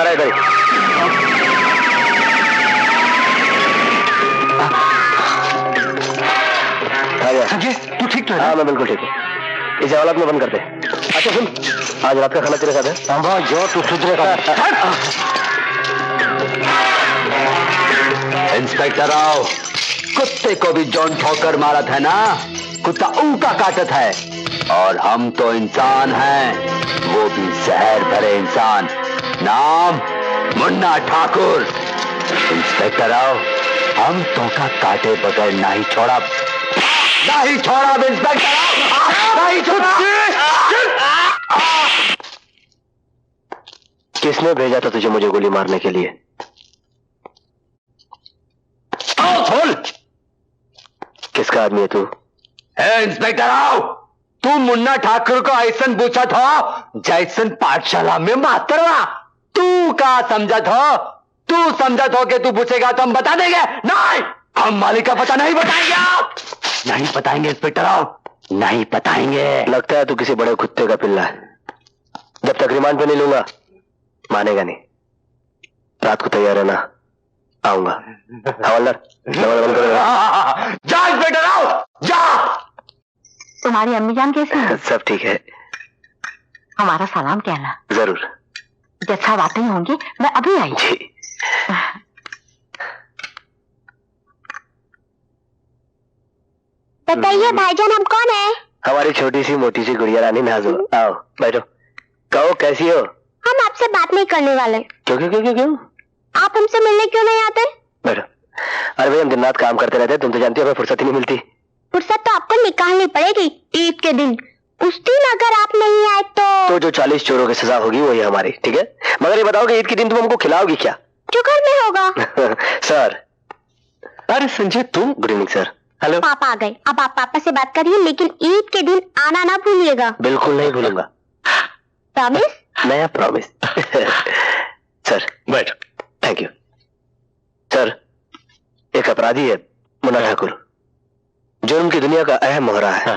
खड़ा इधर ही। संजय, तू ठीक तो है? हाँ मैं बिल्कुल ठीक हूँ। इसे औलाद में बंद कर दे। अच्छा सुन, आज रात का खाना तेरे साथ है। जो तू सुधरेगा। इंस्पेक्टर राव, कुत्ते को भी जॉन ठोकर मारा था ना, कुत्ता उल्टा काटत है, और हम तो इंसान हैं, वो भी जहर भरे इंसान। नाम मुन्ना ठाकुर। इंस्पेक्टर राव, हम तो का काटे बगैर नहीं छोड़ा, नहीं छोड़ा इंस्पेक्टर राव, नहीं छोड़ा। किसने भेजा था तुझे मुझे गोली मारने के लिए? खोल। किसका आदमी है तू? इंस्पेक्टर राव, तू मुन्ना ठाकुर को ऐसन पूछा था जैसन पाठशाला में मातरवा। तू का समझा था? तू समझा था कि तू पूछेगा तो हम बता देंगे? नहीं, हम मालिक का पता नहीं बताएंगे। आप नहीं बताएंगे इंस्पेक्टर राव, नहीं बताएंगे। लगता है तू किसी बड़े कुत्ते का पिल्ला है। जब तक रिमांड पे नहीं लूंगा मानेगा नहीं। रात को तैयार रहना, आऊंगा। हवलदार जा इंस्पेक्टर राव, जा। तुम्हारी अम्मी जान कैसी है? सब ठीक है। हमारा सलाम कहना। जरूर। जैसा बातें होंगी मैं अभी आई। जी। बताइए भाईजान, हम कौन है? हमारी छोटी सी मोटी सी गुड़िया रानी नाजो। आओ बैठो। कहो कैसी हो? हम आपसे बात नहीं करने वाले। क्यों क्यों क्यों क्यों क्यों? आप हमसे मिलने क्यों नहीं आते? बैठो। अरे भाई हम दिन रात काम करते रहते हैं, तुम तो जानती हो हमें फुर्सत ही नहीं मिलती। फुर्सत तो आपको निकालनी पड़ेगी ईद के दिन। उस दिन अगर आप नहीं आए तो जो 40 चोरों की सजा होगी वही हमारी, ठीक है? मगर ये बताओ कि ईद के दिन तुम हमको खिलाओगी क्या? जो घर में होगा। सर। अरे संजय तुम। Good evening sir. हेलो। पापा आ गए, अब आप पापा से बात करिए, लेकिन ईद के दिन आना ना भूलिएगा। बिल्कुल नहीं भूलूंगा। प्रॉमिस? नया प्रॉमिस। सर बैठ। Thank you sir. एक अपराधी है मुन्ना ठाकुर, जुर्म की दुनिया का अहम मोहरा है।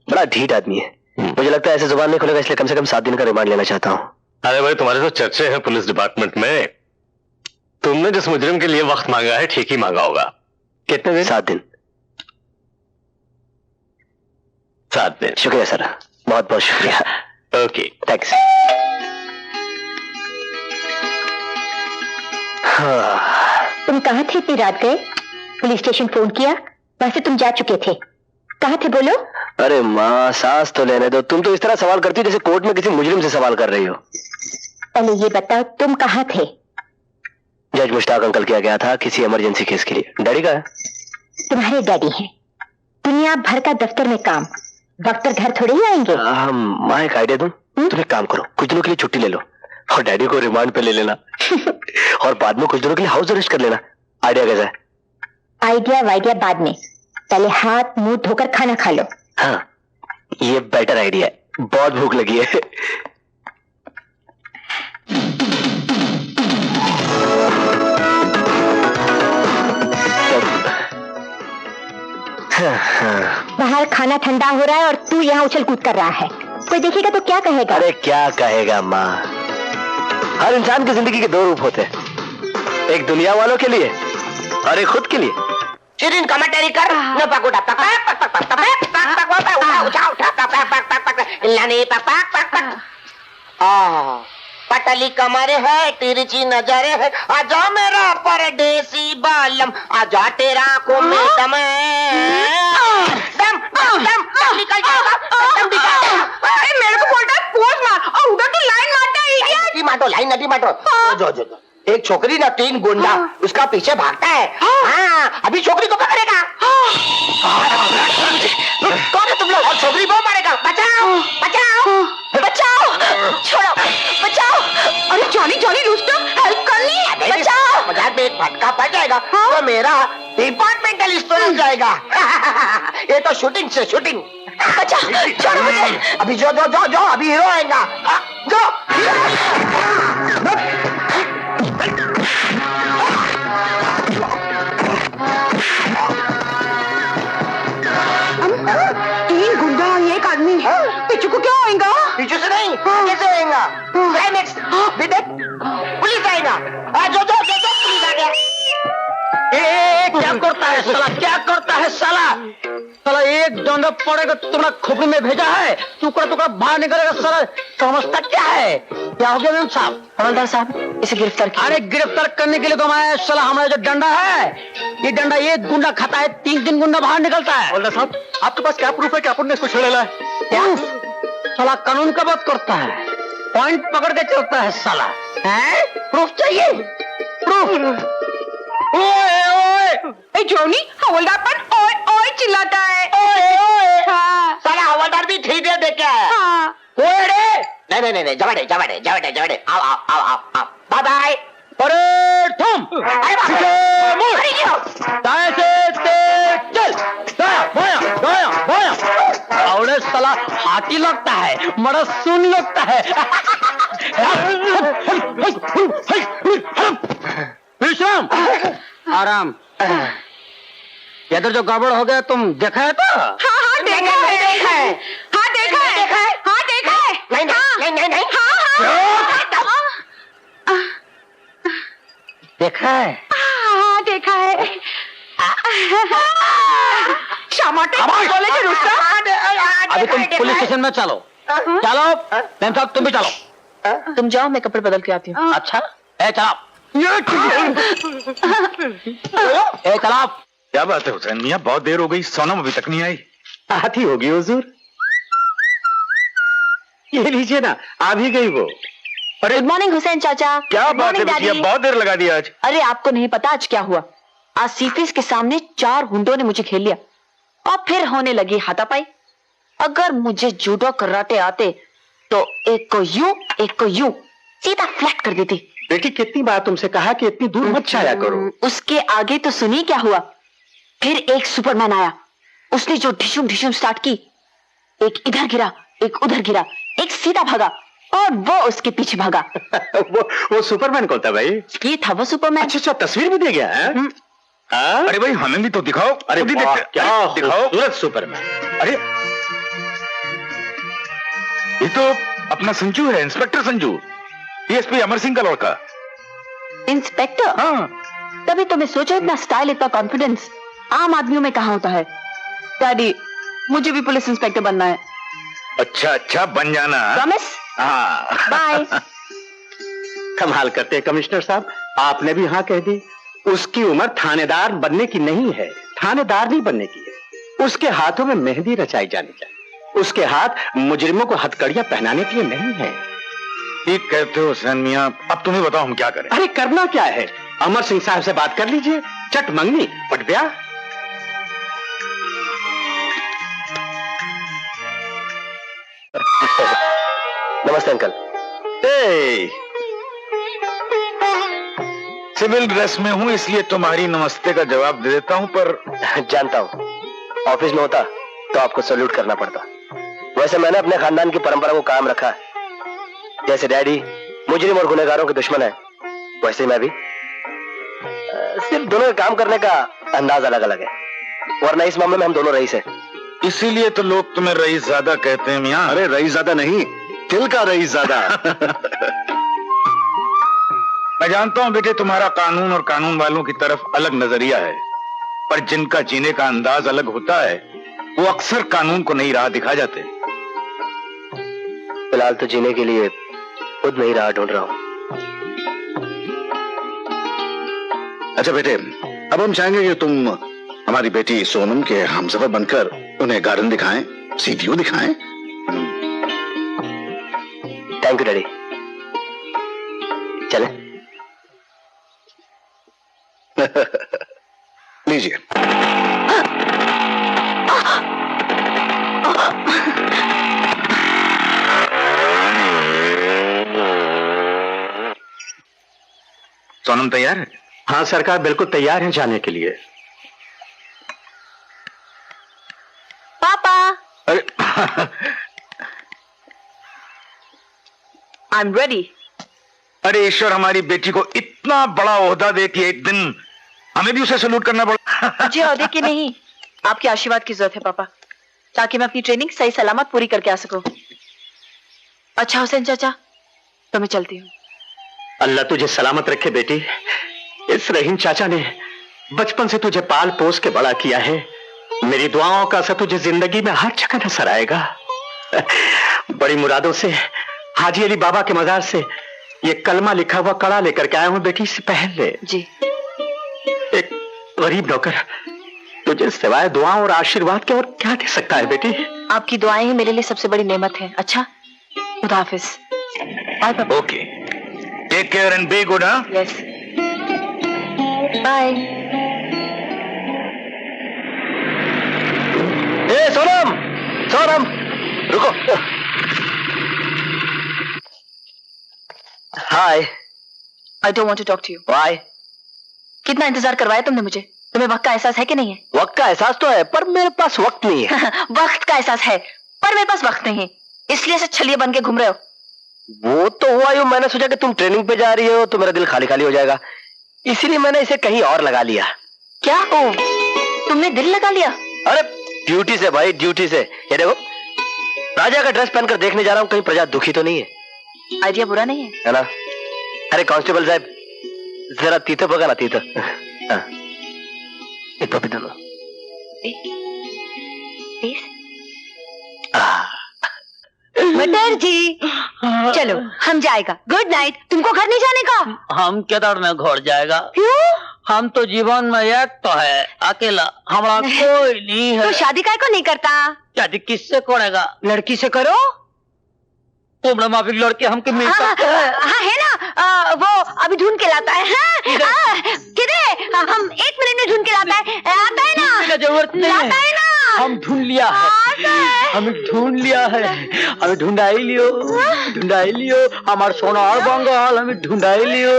बड़ा ढीठ आदमी है। मुझे लगता है ऐसे जुबान नहीं खुलेगा, इसलिए कम से कम 7 दिन का रिमांड लेना चाहता हूँ। अरे भाई तुम्हारे तो चर्चे हैं पुलिस डिपार्टमेंट में। तुमने जिस मुजरिम के लिए वक्त मांगा है ठीक ही मांगा होगा। कितने दिन? 7 दिन। 7 दिन। शुक्रिया सर, बहुत बहुत शुक्रिया। Okay thanks. तुम कहाँ थे इतनी रात गए? पुलिस स्टेशन फोन किया, वहां से तुम जा चुके थे। कहाँ थे बोलो? अरे माँ सांस तो लेने दो। तुम तो इस तरह सवाल करती हो जैसे कोर्ट में किसी मुजरिम से सवाल कर रही हो। पहले ये बताओ तुम कहाँ थे? जज मुश्ताक अंकल किया गया था किसी इमरजेंसी केस के लिए। डैडी का है? तुम्हारे डैडी हैं, दुनिया भर का दफ्तर में काम, डॉक्टर घर थोड़े ही आएंगे। माँ एक आइडिया दूं? तुम एक काम करो, कुछ दिनों के लिए छुट्टी ले लो और डैडी को रिमांड पे ले लेना और बाद में कुछ दिनों के लिए हाउस अरेस्ट कर लेना। आइडिया कैसा है? आइडिया वाइडिया बाद में, पहले हाथ मुंह धोकर खाना खा लो। हाँ ये बेटर आइडिया है, बहुत भूख लगी है। बाहर खाना ठंडा हो रहा है और तू यहाँ उछल कूद कर रहा है, कोई देखेगा तो क्या कहेगा? अरे क्या कहेगा माँ, हर इंसान की जिंदगी के 2 रूप होते हैं, एक दुनिया वालों के लिए और एक खुद के लिए। Sirin kamateri kar na pagoda pak pak pak pak pak pak pak pak pak ucha ucha pak pak pak pak pak lani pak pak pak pak पटली कमर है तिरछी नजर है आजा मेरा परदेसी बालम आजा तेरा को में दम दम दम निकल जाएगा दम निकल जाएगा। अरे मेरे को बोलता है पोज मार और उधर तो लाइन मारता है इडियट। लाइन नटी मारो जो जो जो एक छोकरी ना 3 गुंडा उसका पीछे भागता है। हाँ अभी छोकरी को पकड़ेगा। कौन है तुम लोग? और छोकरी को मारेगा। बचाओ बचाओ बचाओ छोड़ो बचाओ। अरे जॉली जॉली रुस्तम हेल्प कर ली, बचाओ। मजाक में एक फटका पड़ जाएगा तो मेरा डिपार्टमेंटल स्टोर हो जाएगा। ये तो शूटिंग से शूटिंग। बचाओ छोड़ो मुझे। अभी जो जो जो जो अभी हीरो आएगा जो। पीछे को क्या होएगा? पीछे से नहीं कैसे होएगा? क्लाइमेक्स पुलिस आएगा। पुलिस आ गया। क्या करता है साला, क्या करता है साला? साला एक डंडा पड़ेगा तो तुमने खोपड़ी में भेजा है, टुकड़ा टुकड़ा बाहर निकलेगा साला। समझता क्या है? क्या हो गया मेम साहब? हवलदार साहब, इसे गिरफ्तार कीजिए। अरे गिरफ्तार करने के लिए तो मैं साला, हमारा जो डंडा है, ये डंडा एक गुंडा खाता है, 3 गुंडा बाहर निकलता है। हवलदार साहब, आपके पास क्या प्रूफ है कि आपने इसको छेड़ा है? क्या साला कानून का बात करता है, पॉइंट पकड़ के चलता है साला। हैं? प्रूफ चाहिए? प्रूफ? ओए ओए, जोनी हवलदार पर ओए ओए चिल्लाता है। ओए ओए, हाँ साला हवलदार भी ठीक है देख क्या है? हाँ। ओए रे, नहीं जवाड़े आओ बाय बाय। अरे तुम दाएं से तेज चल, दाया दाया दाया। और साला हाथी लगता है, बड़ा सुन लगता है। विश्राम, आराम। इधर जो गड़बड़ हो गया तुम देखा है तो? हाँ हाँ देखा है, देखा है, हाँ देखा है, हाँ देखा है। नहीं देखा है? हाँ देखा है। टमाटर बोले थे रुस्तम। अभी तुम पुलिस स्टेशन में चलो, चलो मैम साहब तुम भी चलो। तुम जाओ, मैं कपड़े बदल के आती हूँ। अच्छा, ए चलो। ए चलो। क्या बात है हुसैन मियां, बहुत देर हो गई, सोनम अभी तक नहीं आई। आती होगी हुजूर। ये लीजिए ना, आ भी गई वो। गुड मॉर्निंग हुसैन चाचा। क्या Good बात है morning, बिटिया, Daddy। बहुत देर लगा दी आज। अरे आपको नहीं पता आज क्या हुआ। आज सीफिस के सामने 4 गुंडों ने मुझे खेल लिया और फिर होने लगी हाथापाई। अगर मुझे जूडो कराटे आते तो एक को यूं सीधा फ्लैट कर देती। बेटी कितनी बार तुमसे कहा कि इतनी दूर मत छाया करो। उसके आगे तो सुनिए क्या हुआ। फिर एक सुपरमैन आया, उसने जो ढिशुम ढिशुम स्टार्ट की, एक इधर गिरा, एक उधर गिरा, एक सीधा भागा और वो उसके पीछे भागा। वो सुपरमैन कौन था भाई? ये था वो सुपरमैन। अच्छा, तस्वीर भी दे गया है? हाँ? अरे भाई हमें भी तो दिखाओ। अरे खुद ही वाह, देखते- क्या दिखाओ। खूबसूरत सुपरमैन। अरे ये तो अपना संजू है, इंस्पेक्टर संजू, डीएसपी अमर सिंह का लड़का। इंस्पेक्टर? हाँ, तभी तो मैं सोचा, इतना स्टाइल, इतना कॉन्फिडेंस आम आदमियों में कहाँ होता है। डैडी, मुझे भी पुलिस इंस्पेक्टर बनना है। अच्छा बन जाना। प्रॉमिस? हाँ बाय। कमाल करते हैं कमिश्नर साहब, आपने भी हाँ कह दी। उसकी उम्र थानेदार बनने की नहीं है, थानेदार नहीं बनने की है। उसके हाथों में मेहंदी रचाई जानी चाहिए, उसके हाथ मुजरिमों को हथकड़ियां पहनाने के लिए नहीं है। ठीक कहते हो हुसैन मियां, अब तुम्हें बताओ हम क्या करें। अरे करना क्या है, अमर सिंह साहब से बात कर लीजिए, चट मंगनी पट ब्याह। नमस्ते अंकल। सिविल ड्रेस में हूँ इसलिए तुम्हारी नमस्ते का जवाब दे देता हूँ, पर जानता हूँ, ऑफिस में होता तो आपको सैल्यूट करना पड़ता। वैसे मैंने अपने खानदान की परंपरा को कायम रखा है। जैसे डैडी मुजरिम और गुनहगारों के दुश्मन है, वैसे मैं भी। सिर्फ दोनों के काम करने का अंदाज अलग अलग है, वरना इस मामले में हम दोनों रईस हैं। इसीलिए तो लोग तुम्हें रईस ज्यादा कहते हैं मियां। अरे रईस ज्यादा नहीं, दिल का रईस ज्यादा। मैं जानता हूं बेटे, तुम्हारा कानून और कानून वालों की तरफ अलग नजरिया है, पर जिनका जीने का अंदाज अलग होता है वो अक्सर कानून को नई राह दिखा जाते हैं। फिलहाल तो जीने के लिए खुद नई राह ढूंढ रहा हूं। अच्छा बेटे, अब हम चाहेंगे कि तुम हमारी बेटी सोनम के हमसफर बनकर उन्हें गार्डन दिखाएं, सी व्यू दिखाएं। Thank you daddy. चले? लीजिए। सोनम तैयार है? हाँ सरकार, बिल्कुल तैयार हैं जाने के लिए। पापा, अरे आई एम रेडी। अरे ईश्वर, हमारी बेटी को इतना बड़ा ओहदा दे कि एक दिन हमें भी उसे सैल्यूट करना पड़ा। मुझे औहदे की नहीं, आपके आशीर्वाद की जरूरत है पापा, ताकि मैं अपनी ट्रेनिंग सही सलामत पूरी करके आ सकूं। अच्छा हुसैन चाचा, तो मैं चलती हूँ। अल्लाह तुझे सलामत रखे बेटी। इस रहीम चाचा ने बचपन से तुझे पाल पोस के बड़ा किया है। मेरी दुआओं का असर तुझे जिंदगी में हर जगह नजर आएगा। बड़ी मुरादों से हाजी अली बाबा के मजार से ये कलमा लिखा हुआ कड़ा लेकर के आया हूं बेटी। इससे पहले जी। एक गरीब नौकर तुझे सिवाय दुआओं और आशीर्वाद के और क्या दे सकता है बेटी? आपकी दुआएं ही मेरे लिए सबसे बड़ी नेमत है। अच्छा, खुदा हाफिज। Okay, take care and be good. हाँ, यस, बाय। ए सोनम, सोनम रुको। Hi. I don't want to talk to you. Why? कितना इंतजार करवाया तुमने मुझे? तुम्हें वक्त का एहसास है कि नहीं है? वक्त का एहसास तो है, पर मेरे पास वक्त नहीं है। वक्त का एहसास है, पर मेरे पास वक्त नहीं है, इसलिए ऐसे छलिए बन के घूम रहे हो। वो तो हुआ यूं, मैंने सोचा कि तुम ट्रेनिंग पे जा रही हो तो मेरा दिल खाली खाली हो जाएगा, इसीलिए मैंने इसे कहीं और लगा लिया। क्या? ओ, तुमने दिल लगा लिया? अरे ड्यूटी से भाई, ड्यूटी से। ये देखो, राजा का ड्रेस पहनकर देखने जा रहा हूँ, कहीं प्रजा दुखी तो नहीं है। आइडिया बुरा नहीं है ना? अरे कांस्टेबल साहब, जरा तीता पका ना, तीता। हाँ, पपी दोनों। मटर जी, चलो हम जाएगा। Good night. तुमको घर नहीं जाने का? हम केदार में घर जाएगा। क्यों? हम तो जीवन में एक तो है, अकेला, हमारा कोई नहीं है। तो शादी काय को नहीं करता? शादी किससे करेगा? लड़की से करो। तुमने माफिक लड़के हमके मिल सकते हैं? हाँ है ना, वो अभी ढूंढ के लाता है। किधर? हम 1 मिनट में ढूंढ के लाता है। आता है ना? जरूरत नहीं लाता है ना? हम ढूंढ लिया है, हमें ढूंढ लिया है, हमें ढूंढाई लियो, हमार सोना और बंगाल हमें ढूंढाई लियो।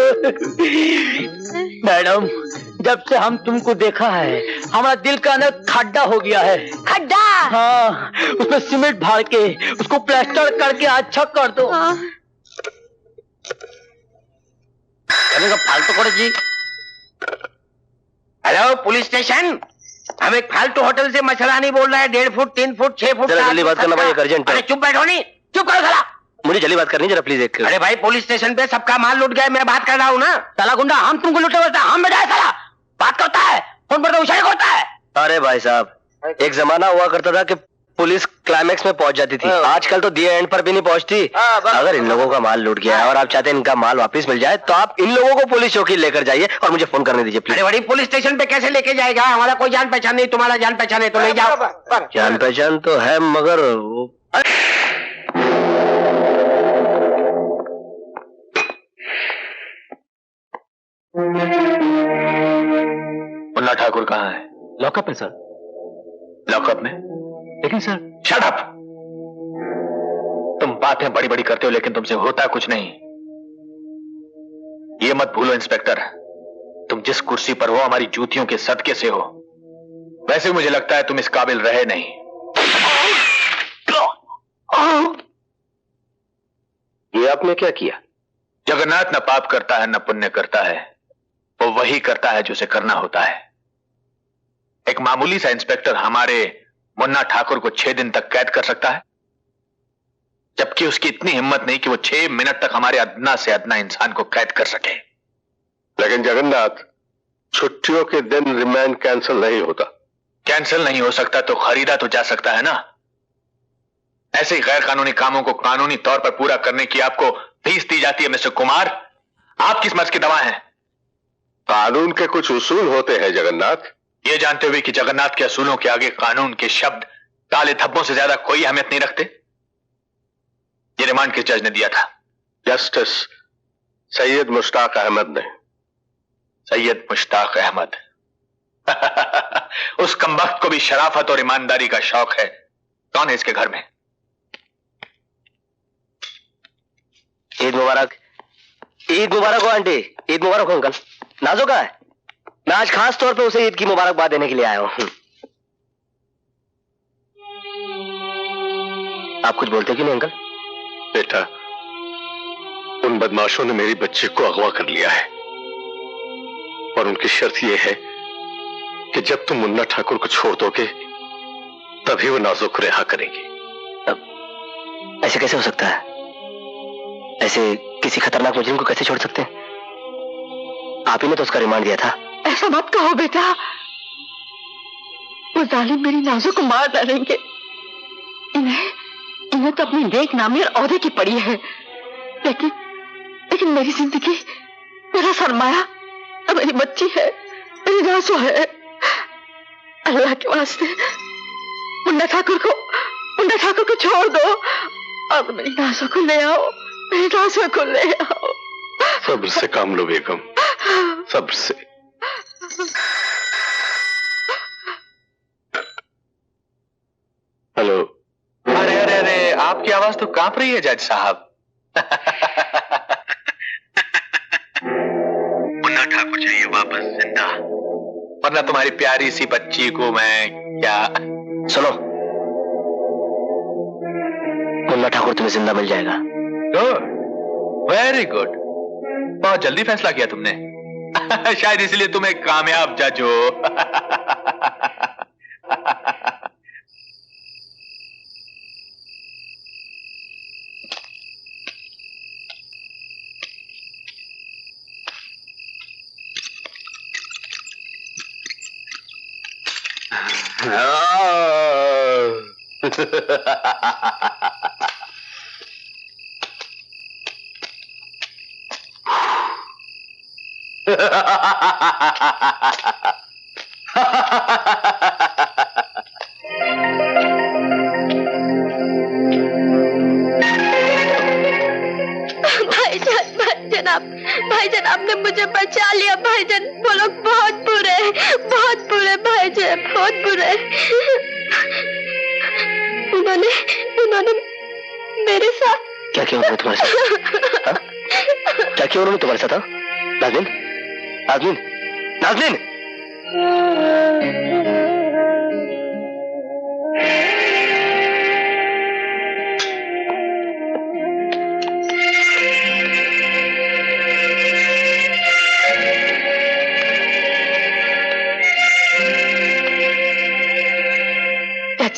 मैडम, जब से हम तुमको देखा है हमारा दिल का अंदर खड्डा हो गया है। खड्डा? हाँ, उसमें सीमेंट भर के उसको प्लास्टर करके अच्छा कर दो। फालतू करे जी। हेलो पुलिस स्टेशन, हम एक फालतू होटल से मसला नहीं बोल रहा है। 1.5 फुट, 3 फुट, 6 फुट। जरा जल्दी बात करना भाई, एक अर्जेंट है। अरे चुप बैठो, नहीं चुप करो साला। मुझे जल्दी बात करनी जरा प्लीज। एक अरे भाई, पुलिस स्टेशन पे सबका माल लूट गया, मैं बात कर रहा हूँ ना। साला गुंडा, हम तुमको लूटे बता, हम बजाए साला बात करता है, फोन पर तो इशारे करता है। अरे भाई साहब, एक जमाना हुआ करता था कि पुलिस क्लाइमेक्स में पहुंच जाती थी, आजकल तो दिए एंड पर भी नहीं पहुंचती। अगर इन लोगों का माल लूट गया है और आप चाहते हैं इनका माल वापस मिल जाए, तो आप इन लोगों को पुलिस चौकी लेकर जाइए और मुझे फोन करने दीजिए प्लीज। अरे बड़ी, पुलिस स्टेशन पे कैसे लेके जाएगा? हमारा कोई जान पहचान नहीं, तुम्हारा जान पहचान है तो ले जाओ। जान पहचान तो है, मगर मुन्ना ठाकुर कहाँ है? लॉकअप है सर। लॉकअप में? लेकिन सर। Shut up! तुम बातें बड़ी बड़ी करते हो लेकिन तुमसे होता कुछ नहीं। ये मत भूलो इंस्पेक्टर, तुम जिस कुर्सी पर हो हमारी जूतियों के सदके से हो। वैसे मुझे लगता है तुम इस काबिल रहे नहीं। ये आपने क्या किया? जगन्नाथ न पाप करता है न पुण्य करता है, वो वही करता है जो उसे करना होता है। एक मामूली सा इंस्पेक्टर हमारे मुन्ना ठाकुर को 6 दिन तक कैद कर सकता है, जबकि उसकी इतनी हिम्मत नहीं कि वो 6 मिनट तक हमारे अदना से अदना इंसान को कैद कर सके। लेकिन जगन्नाथ, छुट्टियों के दिन रिमांड कैंसिल नहीं होता। कैंसिल नहीं हो सकता तो खरीदा तो जा सकता है ना। ऐसे ही गैर कानूनी कामों को कानूनी तौर पर पूरा करने की आपको फीस दी जाती है मिस्टर कुमार। आप किस मर्ज की दवा हैं? कानून के कुछ उसूल होते हैं जगन्नाथ। ये जानते हुए कि जगन्नाथ के असूलों के आगे कानून के शब्द काले धब्बों से ज्यादा कोई अहमियत नहीं रखते। ये रिमांड किस जज ने दिया था? जस्टिस सैयद मुश्ताक अहमद ने। सैयद मुश्ताक अहमद। उस कमबख्त को भी शराफत और ईमानदारी का शौक है। कौन है इसके घर में? ईद मुबारक। ईद मुबारक हो आंटी। ईद मुबारक हो अंकल। नाजो का है? मैं आज खास तौर पे उसे ईद की मुबारकबाद देने के लिए आया हूं। आप कुछ बोलते क्यों नहीं अंकल? बेटा, उन बदमाशों ने मेरी बच्ची को अगवा कर लिया है और उनकी शर्त यह है कि जब तुम मुन्ना ठाकुर को छोड़ दोगे तभी वो नाजो को रिहा करेंगे। ऐसे कैसे हो सकता है? ऐसे किसी खतरनाक मुजरिम को कैसे छोड़ सकते हैं? आप ही ने तो उसका रिमांड दिया था। ऐसा मत कहो बेटा, वो जालिम मेरी नाजों को मार डालेंगे। इन्हें तो अपनी नेक नामी और औहदे की पड़ी है, लेकिन मेरी जिंदगी, मेरा सरमाया, मेरी बच्ची है, मेरी नाजो है। अल्लाह के वास्ते मुन्ना ठाकुर को छोड़ दो और मेरी नाजो को ले आओ, मेरी नाजो को ले आओ। सब्र से काम लो बेगम, सब्र से। हेलो। अरे अरे अरे, आपकी आवाज तो कांप रही है जज साहब। मुन्ना ठाकुर चाहिए वापस जिंदा, वरना तुम्हारी प्यारी सी बच्ची को मैं क्या। सुनो, मुन्ना ठाकुर तुम्हें जिंदा मिल जाएगा। Good, very good. बहुत जल्दी फैसला किया तुमने। शायद इसलिए तुम एक कामयाब जज हो। भाईजान आपने मुझे बचा लिया। भाईजान वो लोग बहुत बुरे भाईजान, बहुत बुरे। उन्होंने मेरे साथ क्या किया उन्होंने तुम्हारे साथ? क्या किया उन्होंने तुम्हारे साथ? नाज़नीन, नाज़नीन, नाज़नीन।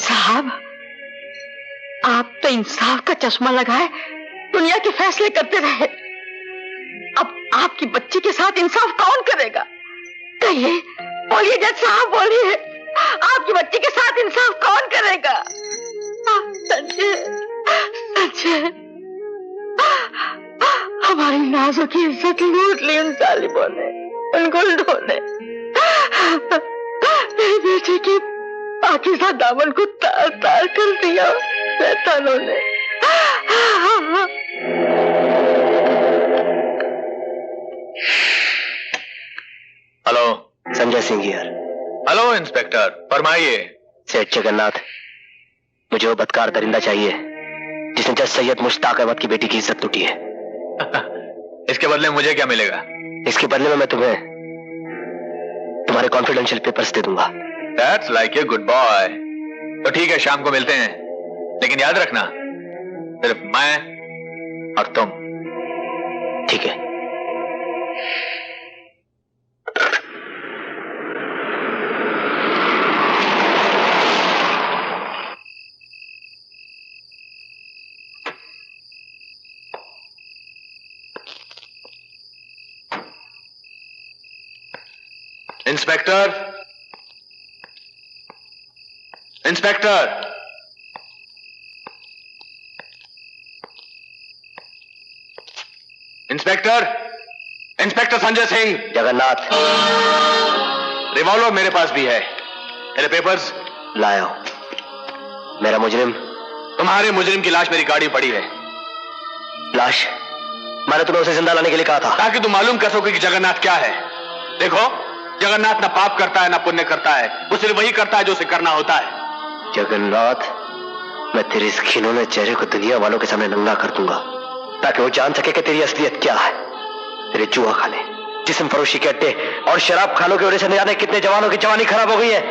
साहब, आप तो इंसाफ का चश्मा लगाए दुनिया के फैसले करते रहे। अब आपकी बच्ची के साथ इंसाफ कौन करेगा? कहिए, बोलिए जज साहब, बोलिए, आपकी बच्ची के साथ इंसाफ कौन करेगा? संजय, हमारी नाजों की इज्जत लूट ली उन जालिमों ने, उन गुंडों ने। मेरी बेटी की पाकिज़ा दामन को तार तार कर दिया शैतानों ने। Hello, Sanjay Singh here. Hello inspector, फरमाइए। सेठ जगन्नाथ, मुझे वो बदकार दरिंदा चाहिए जिसने जज सैयद मुश्ताक अहमद की बेटी की इज्जत लूटी है। इसके बदले मुझे क्या मिलेगा? इसके बदले में मैं तुम्हें तुम्हारे कॉन्फिडेंशियल पेपर्स दे दूंगा। That's like a good boy। तो ठीक है, शाम को मिलते हैं, लेकिन याद रखना सिर्फ मैं और तुम। ठीक है। Inspector, inspector, inspector, inspector Sanjay Singh. Jagannath, revolver मेरे पास भी है। मेरे पेपर्स लाओ। मेरा मुजरिम। तुम्हारे मुजरिम की लाश मेरी गाड़ी में पड़ी है। लाश? मैंने तुम्हें उसे जिंदा लाने के लिए कहा था, ताकि तुम मालूम कर सको कि जगन्नाथ क्या है। देखो, जगन्नाथ ना पाप करता है ना पुण्य करता है, वो सिर्फ वही करता है जो उसे करना होता है। जगन्नाथ, मैं तेरे इस खिलौने चेहरे को दुनिया वालों के सामने नंगा कर दूंगा, ताकि वो जान सके कि तेरी असलियत क्या है। तेरे जुआ खाने, जिस्म फरोशी के अड्डे और शराब खानों की वजह से न जाने कितने जवानों की जवानी खराब हो गई है,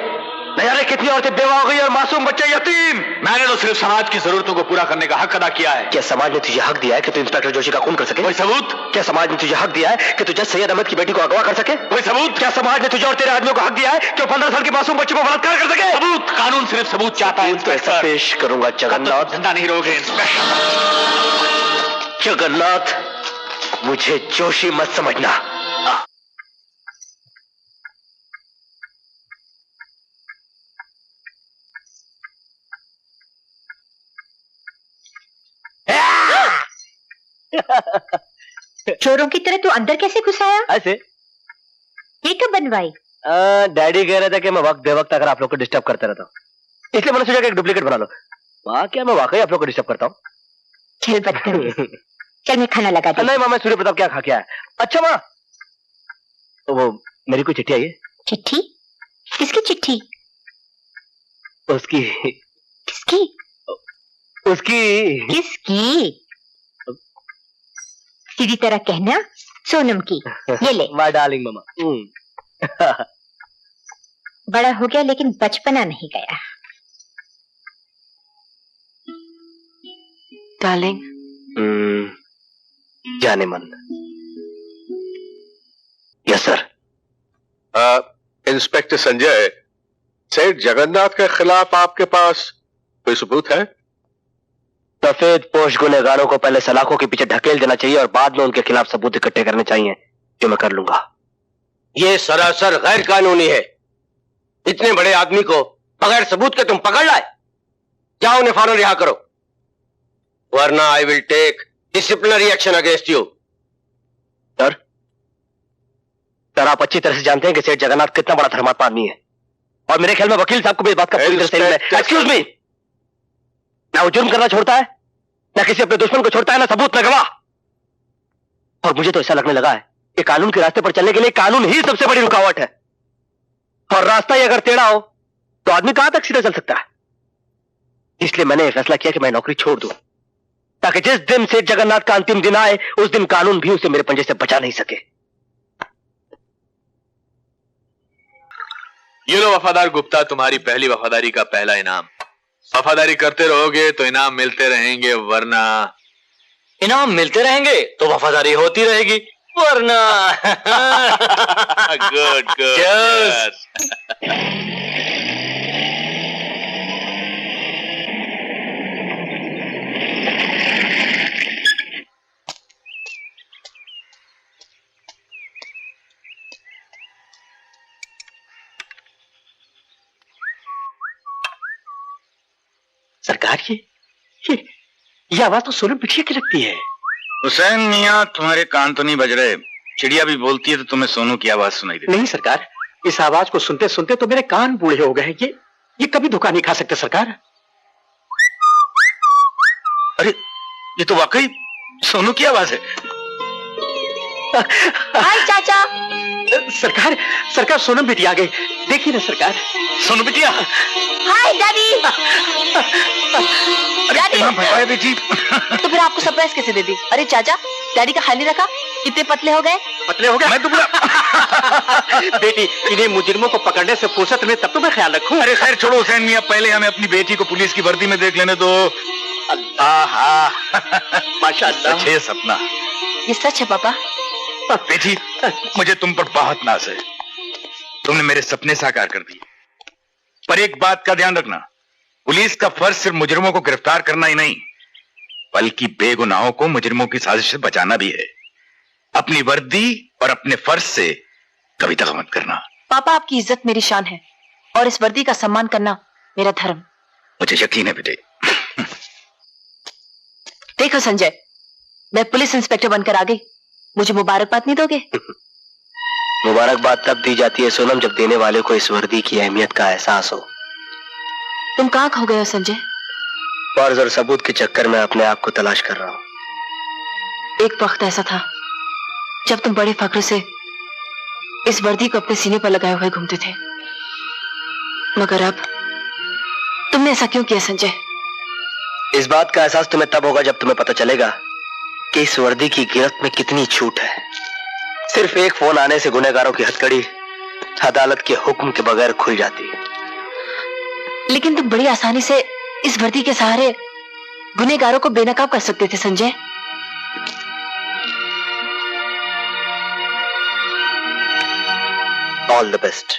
न जाने कितनी औरतें बेवा हो गई और मासूम बच्चे यतीम। मैंने तो सिर्फ समाज की जरूरतों को पूरा करने का हक अदा किया है। क्या समाज ने तुझे हक दिया है कि तू इंस्पेक्टर जोशी का खून कर सके? कोई सबूत? क्या समाज ने तुझे हक दिया है कि तू जज सैयद अहमद की बेटी को अगवा कर सके? कोई सबूत? क्या समाज ने तुझे और तेरे आदमियों को हक दिया है कि 15 साल के मासूम बच्चे को बलात्कार कर सके? सबूत? कानून सिर्फ सबूत चाहता है इंस्पेक्टर। पेश करूंगा जगन्नाथ। जिंदा नहीं रहोगे इंस्पेक्टर। जगन्नाथ, मुझे जोशी मत समझना। चोरों की तरह तू अंदर कैसे घुस आया? ऐसे ये कब बनवाई? डैडी कह रहे थे कि मैं वक्त बेवक्त अगर आप लोग को डिस्टर्ब करते रहता हूँ, इसलिए मैंने सोचा कि एक डुप्लीकेट बना लो। वाह, क्या मैं वाकई आप लोग को डिस्टर्ब करता हूँ? चल बदतमीज। चल मैं खाना लगा दूं। नहीं माँ, मैं सूर्य प्रताप क्या खा के आया। अच्छा माँ, तो वो मेरी कोई चिट्ठी आई है? चिट्ठी? किसकी चिट्ठी? उसकी। किसकी? उसकी। किसकी? सीधी तरह कहना, सोनम की। ये ले। माय डार्लिंग मामा। बड़ा हो गया लेकिन बचपना नहीं गया। डार्लिंग। जाने मन। Yes sir. इंस्पेक्टर संजय, सेठ जगन्नाथ के खिलाफ आपके पास कोई सबूत है? सफेद पोश गुनहगारों को पहले सलाखों के पीछे ढकेल देना चाहिए और बाद में उनके खिलाफ सबूत इकट्ठे करने चाहिए, जो मैं कर लूंगा। ये सरासर गैर कानूनी है। इतने बड़े आदमी को बगैर सबूत के तुम पकड़ लाए। जाओ उन्हें फौरन रिहा करो, वरना I will take disciplinary action against you. Sir, आप अच्छी तरह से जानते हैं कि सेठ जगन्नाथ कितना बड़ा धर्मात्मा आदमी है, और मेरे ख्याल में वकील साहब को भी इस बात का पूरी तरह से एक्सक्यूज मी, ना वो जुर्म करना छोड़ता है, ना किसी अपने दुश्मन को छोड़ता है, ना सबूत ना गवाह। और मुझे तो ऐसा लगने लगा है कि कानून के रास्ते पर चलने के लिए कानून ही सबसे बड़ी रुकावट है, और रास्ता ही अगर टेढ़ा हो तो आदमी कहां तक सीधा चल सकता है। इसलिए मैंने यह फैसला किया कि मैं नौकरी छोड़ दूं, ताकि जिस दिन सेठ जगन्नाथ का अंतिम दिन आए उस दिन कानून भी उसे मेरे पंजे से बचा नहीं सके। ये लो वफादार गुप्ता, तुम्हारी पहली वफादारी का पहला इनाम। वफादारी करते रहोगे तो इनाम मिलते रहेंगे, वरना इनाम मिलते रहेंगे तो वफादारी होती रहेगी, वरना गुड गुड। सरकार, ये आवाज तो सोनम बिटिया की लगती है। हुसैन मियाँ, तुम्हारे कान तो नहीं बज रहे? चिड़िया भी बोलती है तो तुम्हें सोनू की आवाज सुनाई देती? नहीं सरकार, इस आवाज को सुनते सुनते तो मेरे कान बूढ़े हो गए हैं। ये कभी धोखा नहीं खा सकते सरकार। अरे, ये तो वाकई सोनू की आवाज है। हाय चाचा। सरकार सोनम बिटिया आ गई, देखिए ना सरकार। सोनू बिटिया। हाय डैडी। डैडी बेटी। तो फिर आपको सरप्राइज कैसे दे दी? अरे चाचा, डैडी का ख्याल नहीं रखा? कितने पतले हो गए? मैं दुबला। बेटी, इन्हें मुजरिमों को पकड़ने से फुर्सत में तब तो मैं ख्याल रखूं। अरे खैर छोड़ो हुसैन मियाँ, पहले हमें अपनी बेटी को पुलिस की वर्दी में देख लेने दो। अल्लाह, माशाअल्लाह। अच्छे सपना। ये सच है पापा? बेटी, मुझे तुम पर बहुत नाज है, तुमने मेरे सपने साकार कर दिए। पर एक बात का ध्यान रखना, पुलिस का फर्ज सिर्फ मुजरिमों को गिरफ्तार करना ही नहीं, बल्कि बेगुनाहों को मुजरिमों की साजिश से बचाना भी है। अपनी वर्दी और अपने फर्ज से कभी दगा मत करना। पापा, आपकी इज्जत मेरी शान है, और इस वर्दी का सम्मान करना मेरा धर्म। मुझे यकीन है बेटे। देखो संजय, मैं पुलिस इंस्पेक्टर बनकर आ गई, मुझे मुबारकबाद नहीं दोगे? मुबारकबाद तब दी जाती है सोनम, जब देने वाले को इस वर्दी की अहमियत का एहसास हो। तुम कहाँ खो गए हो संजय? फर्ज और सबूत के चक्कर में अपने आप को तलाश कर रहा हूं। एक वक्त ऐसा था जब तुम बड़े फख्र से इस वर्दी को अपने सीने पर लगाए हुए घूमते थे, मगर अब तुमने ऐसा क्यों किया संजय? इस बात का एहसास तुम्हें तब होगा जब तुम्हें पता चलेगा कि इस वर्दी की गिरफ्त में कितनी छूट है। सिर्फ एक फोन आने से गुनहगारों की हथकड़ी अदालत के हुक्म के बगैर खुल जाती है। लेकिन तुम बड़ी आसानी से इस वर्दी के सहारे गुनहगारों को बेनकाब कर सकते थे Sanjay. All the best.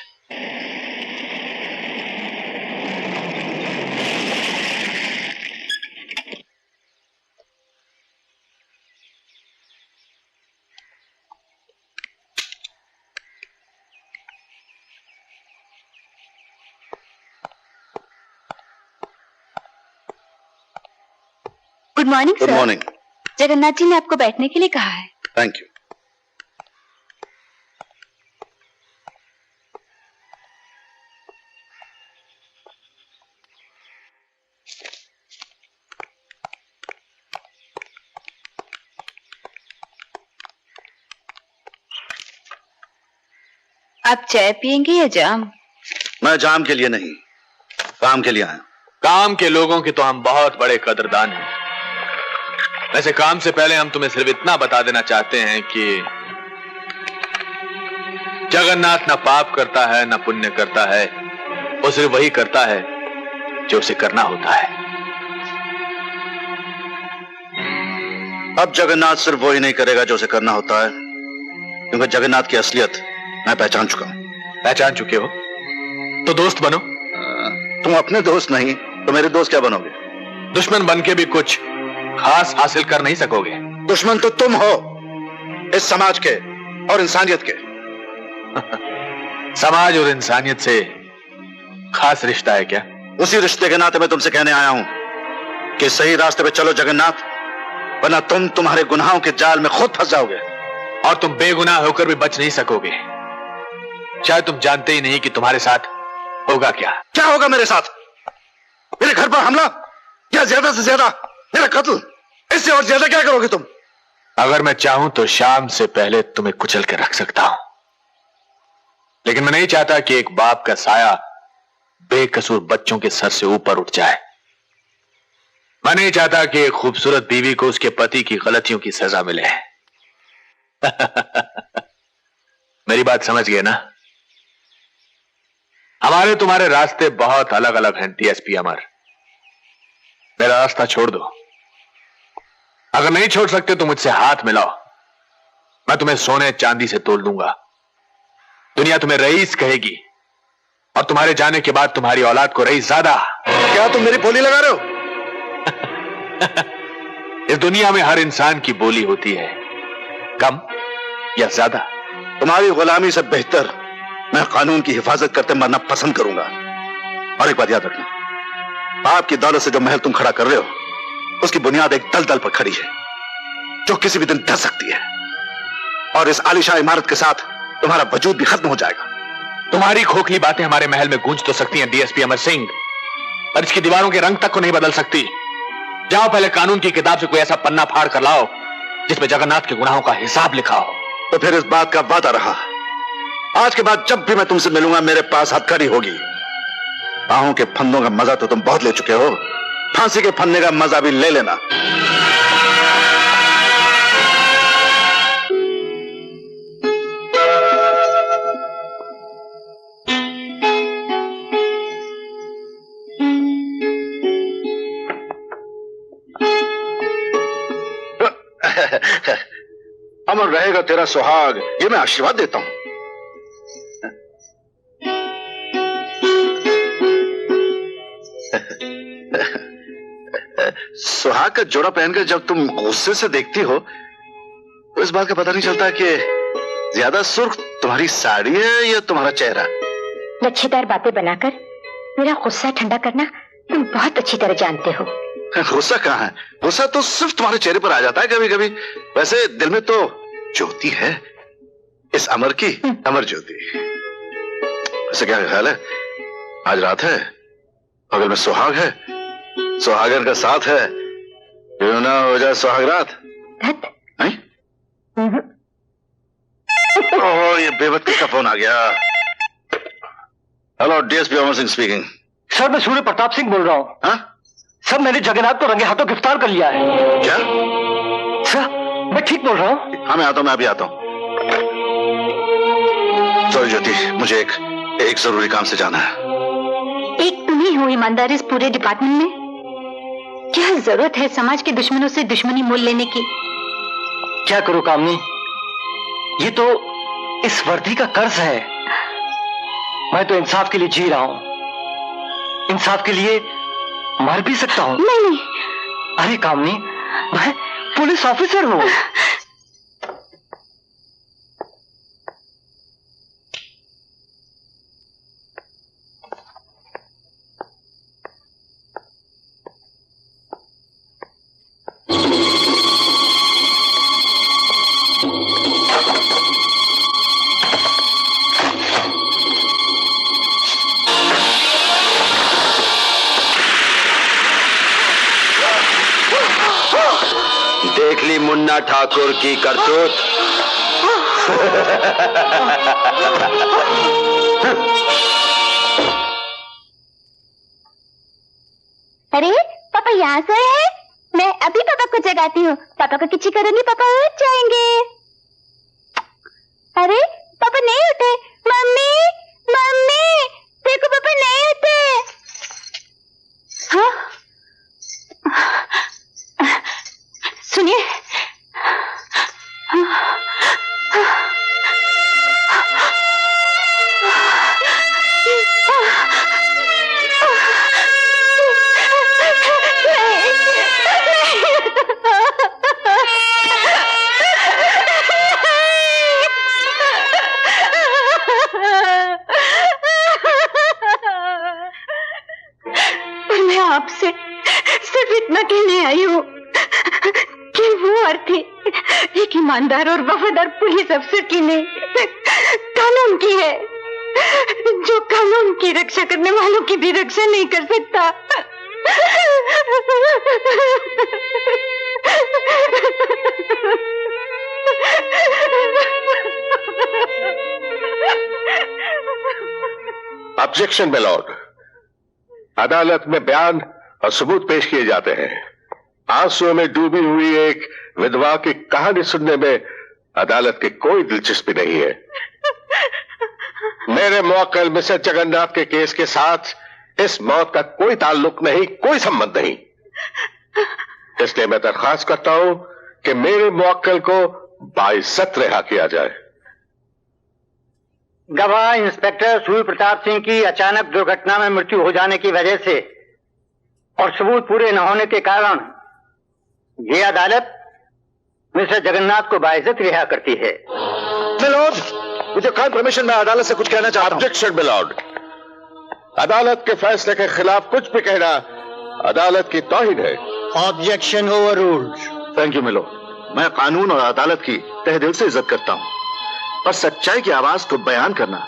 Good morning good sir. Morning. Jagannath ji ने आपको बैठने के लिए कहा है। Thank you. आप चाय पियेंगे या जाम? मैं जाम के लिए नहीं, काम के लिए आया। काम के लोगों के तो हम बहुत बड़े कदरदान हैं। वैसे काम से पहले हम तुम्हें सिर्फ इतना बता देना चाहते हैं कि जगन्नाथ ना पाप करता है ना पुण्य करता है, वो सिर्फ वही करता है जो उसे करना होता है। अब जगन्नाथ सिर्फ वही नहीं करेगा जो उसे करना होता है, क्योंकि जगन्नाथ की असलियत मैं पहचान चुका हूं। पहचान चुके हो तो दोस्त बनो। तुम अपने दोस्त नहीं तो मेरे दोस्त क्या बनोगे? दुश्मन बन के भी कुछ खास हासिल कर नहीं सकोगे। दुश्मन तो तुम हो, इस समाज के और इंसानियत के। समाज और इंसानियत से खास रिश्ता है क्या? उसी रिश्ते के नाते मैं तुमसे कहने आया हूं कि सही रास्ते पे चलो जगन्नाथ, वरना तुम तुम्हारे गुनाहों के जाल में खुद फंस जाओगे। और तुम बेगुनाह होकर भी बच नहीं सकोगे। शायद तुम जानते ही नहीं कि तुम्हारे साथ होगा क्या। क्या होगा मेरे साथ? मेरे घर पर हमला या ज्यादा से ज्यादा मेरा कत्ल? इससे और ज्यादा क्या करोगे तुम? अगर मैं चाहूं तो शाम से पहले तुम्हें कुचल के रख सकता हूं, लेकिन मैं नहीं चाहता कि एक बाप का साया बेकसूर बच्चों के सर से ऊपर उठ जाए। मैं नहीं चाहता कि एक खूबसूरत बीवी को उसके पति की गलतियों की सजा मिले। मेरी बात समझ गए ना? हमारे तुम्हारे रास्ते बहुत अलग अलग हैं डीएसपी अमर। मेरा रास्ता छोड़ दो। अगर नहीं छोड़ सकते तो मुझसे हाथ मिलाओ, मैं तुम्हें सोने चांदी से तोल दूंगा। दुनिया तुम्हें रईस कहेगी और तुम्हारे जाने के बाद तुम्हारी औलाद को रईस ज्यादा। क्या तुम मेरी बोली लगा रहे हो? इस दुनिया में हर इंसान की बोली होती है, कम या ज्यादा। तुम्हारी गुलामी से बेहतर मैं कानून की हिफाजत करते मरना पसंद करूंगा। और एक बात याद रखना, बाप की दौलत से जो महल तुम खड़ा कर रहे हो, उसकी बुनियाद एक दलदल पर खड़ी है जो किसी भी दिन धस सकती है, और इस आलीशान इमारत के साथ तुम्हारा वजूद भी खत्म हो जाएगा। तुम्हारी खोखली बातें हमारे महल में गूंज तो सकती हैं डीएसपी अमर सिंह, पर इसकी दीवारों के रंग तक को नहीं बदल सकती। जाओ पहले कानून की किताब से कोई ऐसा पन्ना फाड़ कर लाओ जिसमें जगन्नाथ के गुनाहों का हिसाब लिखा हो। तो फिर इस बात का वादा रहा, आज के बाद जब भी मैं तुमसे मिलूंगा मेरे पास हथकड़ी होगी। बाहों के फंदों का मजा तो तुम बहुत ले चुके हो, फांसी के फंदे का मजा भी ले लेना। अमर रहेगा तेरा सुहाग, ये मैं आशीर्वाद देता हूं। सुहाग का जोड़ा पहनकर जब तुम गुस्से से देखती हो तो इस बात का पता नहीं चलता कि ज्यादा सुर्ख तुम्हारी साड़ी है या तुम्हारा चेहरा। लच्छेदार बातें बनाकर मेरा गुस्सा ठंडा करना तुम बहुत अच्छी तरह जानते हो। गुस्सा कहाँ है? गुस्सा तो सिर्फ तुम्हारे चेहरे पर आ जाता है कभी कभी। वैसे दिल में तो ज्योति है, इस अमर की अमर ज्योति। वैसे क्या ख्याल है, आज रात है, बगल में सुहाग है, सुहागन का साथ है, क्यों ना हो जाए सुहाग रात? ओह, ये बेवक्त किसका फोन आ गया? Hello, DSP Amar Singh speaking. Sir मैं सूर्य प्रताप सिंह बोल रहा हूँ। हाँ? सर मैंने जगन्नाथ को रंगे हाथों गिरफ्तार कर लिया है। क्या? सर मैं ठीक बोल रहा हूँ? हाँ मैं आता हूँ, मैं अभी आता हूँ। सॉरी ज्योति, मुझे एक जरूरी काम से जाना है। एक तुम ही हो ईमानदार इस पूरे डिपार्टमेंट में। क्या जरूरत है समाज के दुश्मनों से दुश्मनी मोल लेने की? क्या करूं कामनी, ये तो इस वर्दी का कर्ज है। मैं तो इंसाफ के लिए जी रहा हूं, इंसाफ के लिए मर भी सकता हूं। नहीं नहीं। अरे कामनी, मैं पुलिस ऑफिसर हूं। निकली मुन्ना ठाकुर की करतूत। अरे पापा यहाँ सोए हैं? मैं अभी पापा को जगाती हूँ। पापा को किची करूंगी, पापा उठ जाएंगे। अरे पापा नहीं उठे। मम्मी मम्मी देखो पापा नहीं उठे। हाँ? सुनिए, मैं आपसे सिर्फ इतना कहने आई हूँ कि वो अर्थी एक ईमानदार और वफादार पुलिस अफसर की नहीं, कानून की है, जो कानून की रक्षा करने वालों की भी रक्षा नहीं कर सकता। Objection my Lord. अदालत में बयान और सबूत पेश किए जाते हैं। आंसुओं में डूबी हुई एक विधवा की कहानी सुनने में अदालत की कोई दिलचस्पी नहीं है। मेरे मुवक्किल मिस्टर जगन्नाथ के केस के साथ इस मौत का कोई ताल्लुक नहीं, कोई संबंध नहीं। इसलिए मैं दरख्वास्त करता हूं कि मेरे मुवक्किल को बाइज्जत रिहा किया जाए। गवाह इंस्पेक्टर सूर्य प्रताप सिंह की अचानक दुर्घटना में मृत्यु हो जाने की वजह से और सबूत पूरे न होने के कारण ये अदालत मिस्टर जगन्नाथ को बाइज्जत रिहा करती है। Milord, with your kind permission मैं अदालत से कुछ कहना चाहता हूं। Objection milord. अदालत के फैसले के खिलाफ कुछ भी कहना अदालत की तौहीन है। Objection overruled. Thank you milord. मैं कानून और अदालत की तहे दिल से इज्जत करता हूं, पर सच्चाई की आवाज को बयान करना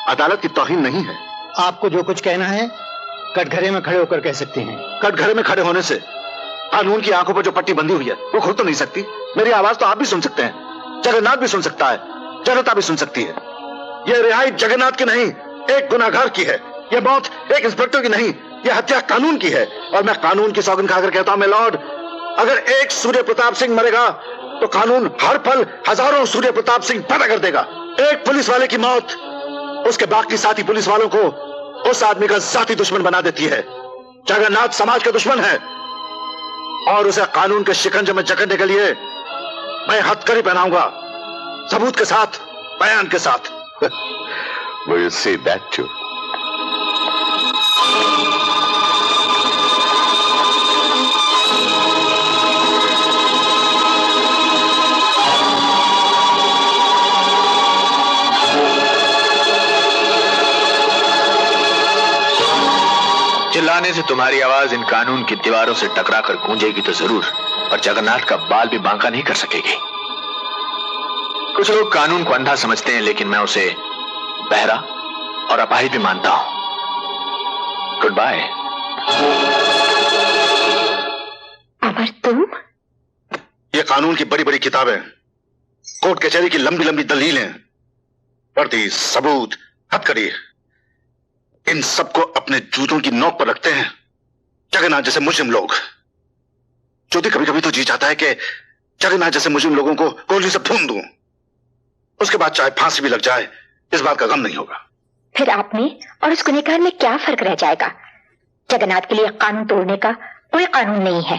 अदालत की तौहीन नहीं है। आपको जो कुछ कहना है कटघरे में खड़े होकर कह सकते हैं। कटघरे में खड़े होने से कानून की आंखों पर जो पट्टी बंधी हुई है वो खुल तो नहीं सकती। मेरी आवाज तो आप भी सुन सकते हैं, जगन्नाथ भी सुन सकता है, जनता भी सुन सकती है। यह रिहाई जगन्नाथ की नहीं, एक गुनाहगार की है। यह मौत एक इंस्पेक्टर की नहीं, यह हत्या कानून की है। और मैं कानून की सौगंध खाकर कहता हूं, मैं लॉर्ड, अगर एक सूर्य प्रताप सिंह मरेगा तो कानून हर पल हजारों सूर्य प्रताप सिंह पैदा कर देगा। एक पुलिस वाले की मौत उसके बाकी साथी पुलिस वालों को उस आदमी का जाति दुश्मन बना देती है। जगन्नाथ समाज का दुश्मन है और उसे कानून के शिकंजे में जकड़ने के लिए मैं हथकड़ी पहनाऊंगा, सबूत के साथ, बयान के साथ। Will you say that too? चिल्लाने से तुम्हारी आवाज इन कानून की दीवारों से टकराकर गूंजेगी तो जरूर, पर जगन्नाथ का बाल भी बांका नहीं कर सकेगी। कुछ लोग कानून को अंधा समझते हैं, लेकिन मैं उसे बहरा और अपाहिज भी मानता हूं। Good bye. अमर, तुम? ये कानून की बड़ी बड़ी किताबें, कोर्ट कचहरी की लंबी लंबी दलीलें, वर्दी, सबूत, हथकड़ी, इन सबको अपने जूतों की नोक पर रखते हैं जगन्नाथ जैसे मुस्लिम लोग। ज्योति, कभी कभी तो जी चाहता है कि जगन्नाथ जैसे मुस्लिम लोगों को गोली से भून दूं, उसके बाद चाहे फांसी भी लग जाए, इस बात का गम नहीं होगा। फिर आप में और उस गुनहगार में क्या फर्क रह जाएगा? जगन्नाथ के लिए कानून तोड़ने का कोई कानून नहीं है,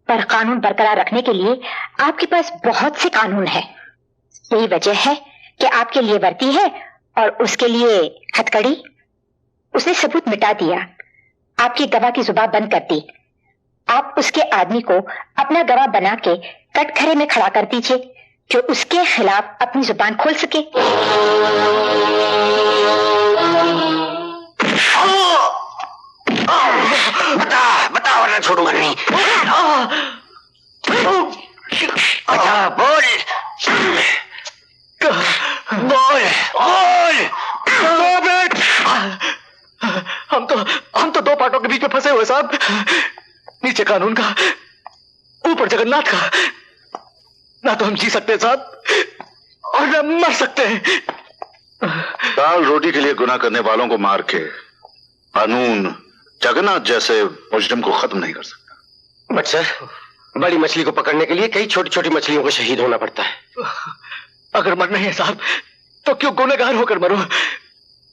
पर कानून बरकरार रखने के लिए आपके पास बहुत से कानून है। यही वजह है कि आपके लिए वर्दी है और उसके लिए हथकड़ी। उसने सबूत मिटा दिया, आपकी गवाह की जुबान बंद कर दी। आप उसके आदमी को अपना गवाह बना के कटघरे में खड़ा कर दीजिए, जो उसके खिलाफ अपनी जुबान खोल सके। बता वरना छोड़ूंगा नहीं। बता, बोल बोल बोल। हम तो दो पार्टों के बीच में फंसे हुए साहब। नीचे कानून का, ऊपर जगन्नाथ का। ना तो हम जी सकते साहब और ना मर सकते हैं। दाल रोटी के लिए गुनाह करने वालों को मार के कानून जगन्नाथ जैसे मुजरिम को खत्म नहीं कर सकता। बट सर, बड़ी मछली को पकड़ने के लिए कई छोटी छोटी मछलियों को शहीद होना पड़ता है। अगर मरना है साहब तो क्यों गुनहगार होकर मरो,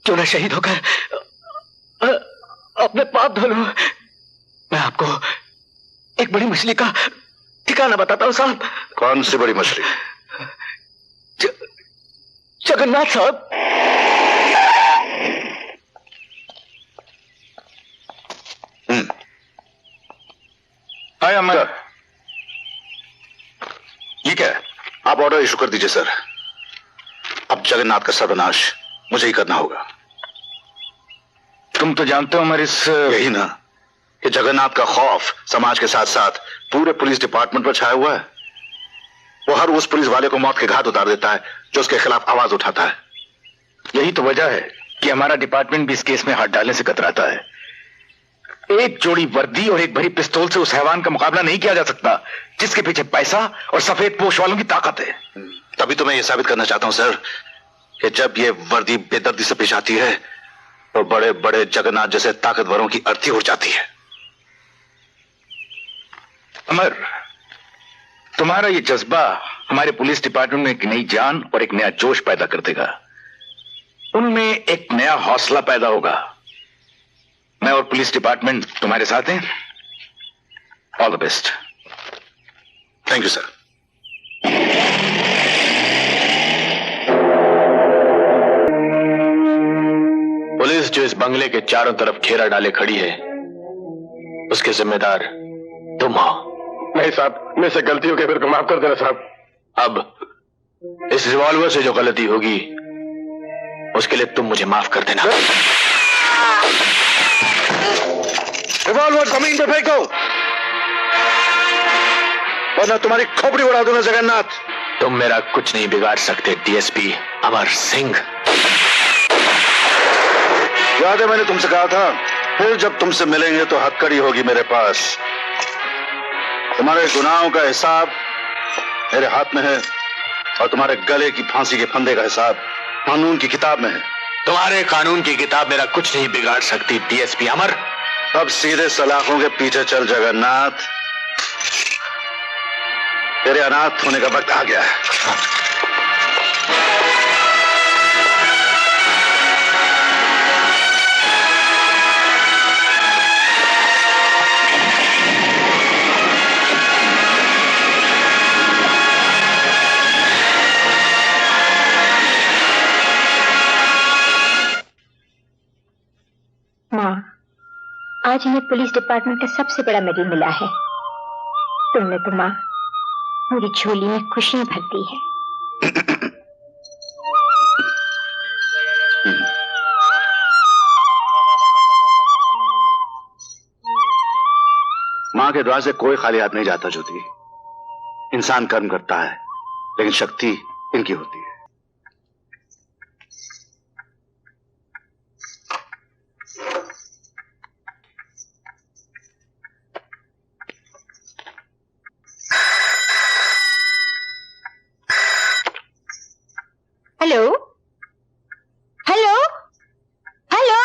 क्यों ना शहीद होकर अपने पाप धो लो। मैं आपको एक बड़ी मछली का ठिकाना बताता हूँ साहब। कौन सी बड़ी मछली? जगन्नाथ साहब। हाय अमर, ये क्या है? आप ऑर्डर इशू कर दीजिए सर। अब जगन्नाथ का सर्वनाश मुझे ही करना होगा। तुम तो जानते हो अमर, इस यही ना कि जगन्नाथ का खौफ समाज के साथ साथ पूरे पुलिस डिपार्टमेंट पर छाया हुआ है। वो हर उस पुलिस वाले को मौत के घाट उतार देता है जो उसके खिलाफ आवाज उठाता है। यही तो वजह है कि हमारा डिपार्टमेंट भी इस केस में हाथ डालने से कतराता है। एक जोड़ी वर्दी और एक भरी पिस्तौल से उस हैवान का मुकाबला नहीं किया जा सकता जिसके पीछे पैसा और सफेद पोश वालों की ताकत है। तभी तो मैं ये साबित करना चाहता हूं सर कि जब ये वर्दी बेदर्दी से पेश आती है तो बड़े बड़े जगन्नाथ जैसे ताकतवरों की अर्थी उड़ जाती है। अमर, तुम्हारा ये जज्बा हमारे पुलिस डिपार्टमेंट में एक नई जान और एक नया जोश पैदा कर देगा। उनमें एक नया हौसला पैदा होगा। मैं और पुलिस डिपार्टमेंट तुम्हारे साथ हैं। All the best. Thank you sir. Police जो इस बंगले के चारों तरफ घेरा डाले खड़ी है, उसके जिम्मेदार तुम हो। नहीं साहब, मेरे से गलती हो गई, मेरे को माफ कर देना साहब। अब इस रिवॉल्वर से जो गलती होगी उसके लिए तुम मुझे माफ कर देना। रिवॉल्वर जमीन पे फेंको वरना तुम्हारी खोपड़ी उड़ा दूंगा जगन्नाथ। तुम मेरा कुछ नहीं बिगाड़ सकते डीएसपी अमर सिंह। याद है मैंने तुमसे कहा था फिर जब तुमसे मिलेंगे तो हथकड़ी होगी मेरे पास। तुम्हारे गुनाहों का हिसाब मेरे हाथ में है और तुम्हारे गले की फांसी के फंदे का हिसाब कानून की किताब में है। तुम्हारे कानून की किताब मेरा कुछ नहीं बिगाड़ सकती डीएसपी अमर। अब सीधे सलाखों के पीछे चल जगन्नाथ, तेरे अनाथ होने का वक्त आ गया है। माँ, आज इन्हें पुलिस डिपार्टमेंट का सबसे बड़ा मेडल मिला है। तुमने तो माँ मेरी झोली में खुशियां भर दी है। मां के द्वार से कोई खाली हाथ नहीं जाता ज्योति। इंसान कर्म करता है लेकिन शक्ति इनकी होती है। Hello hello hello.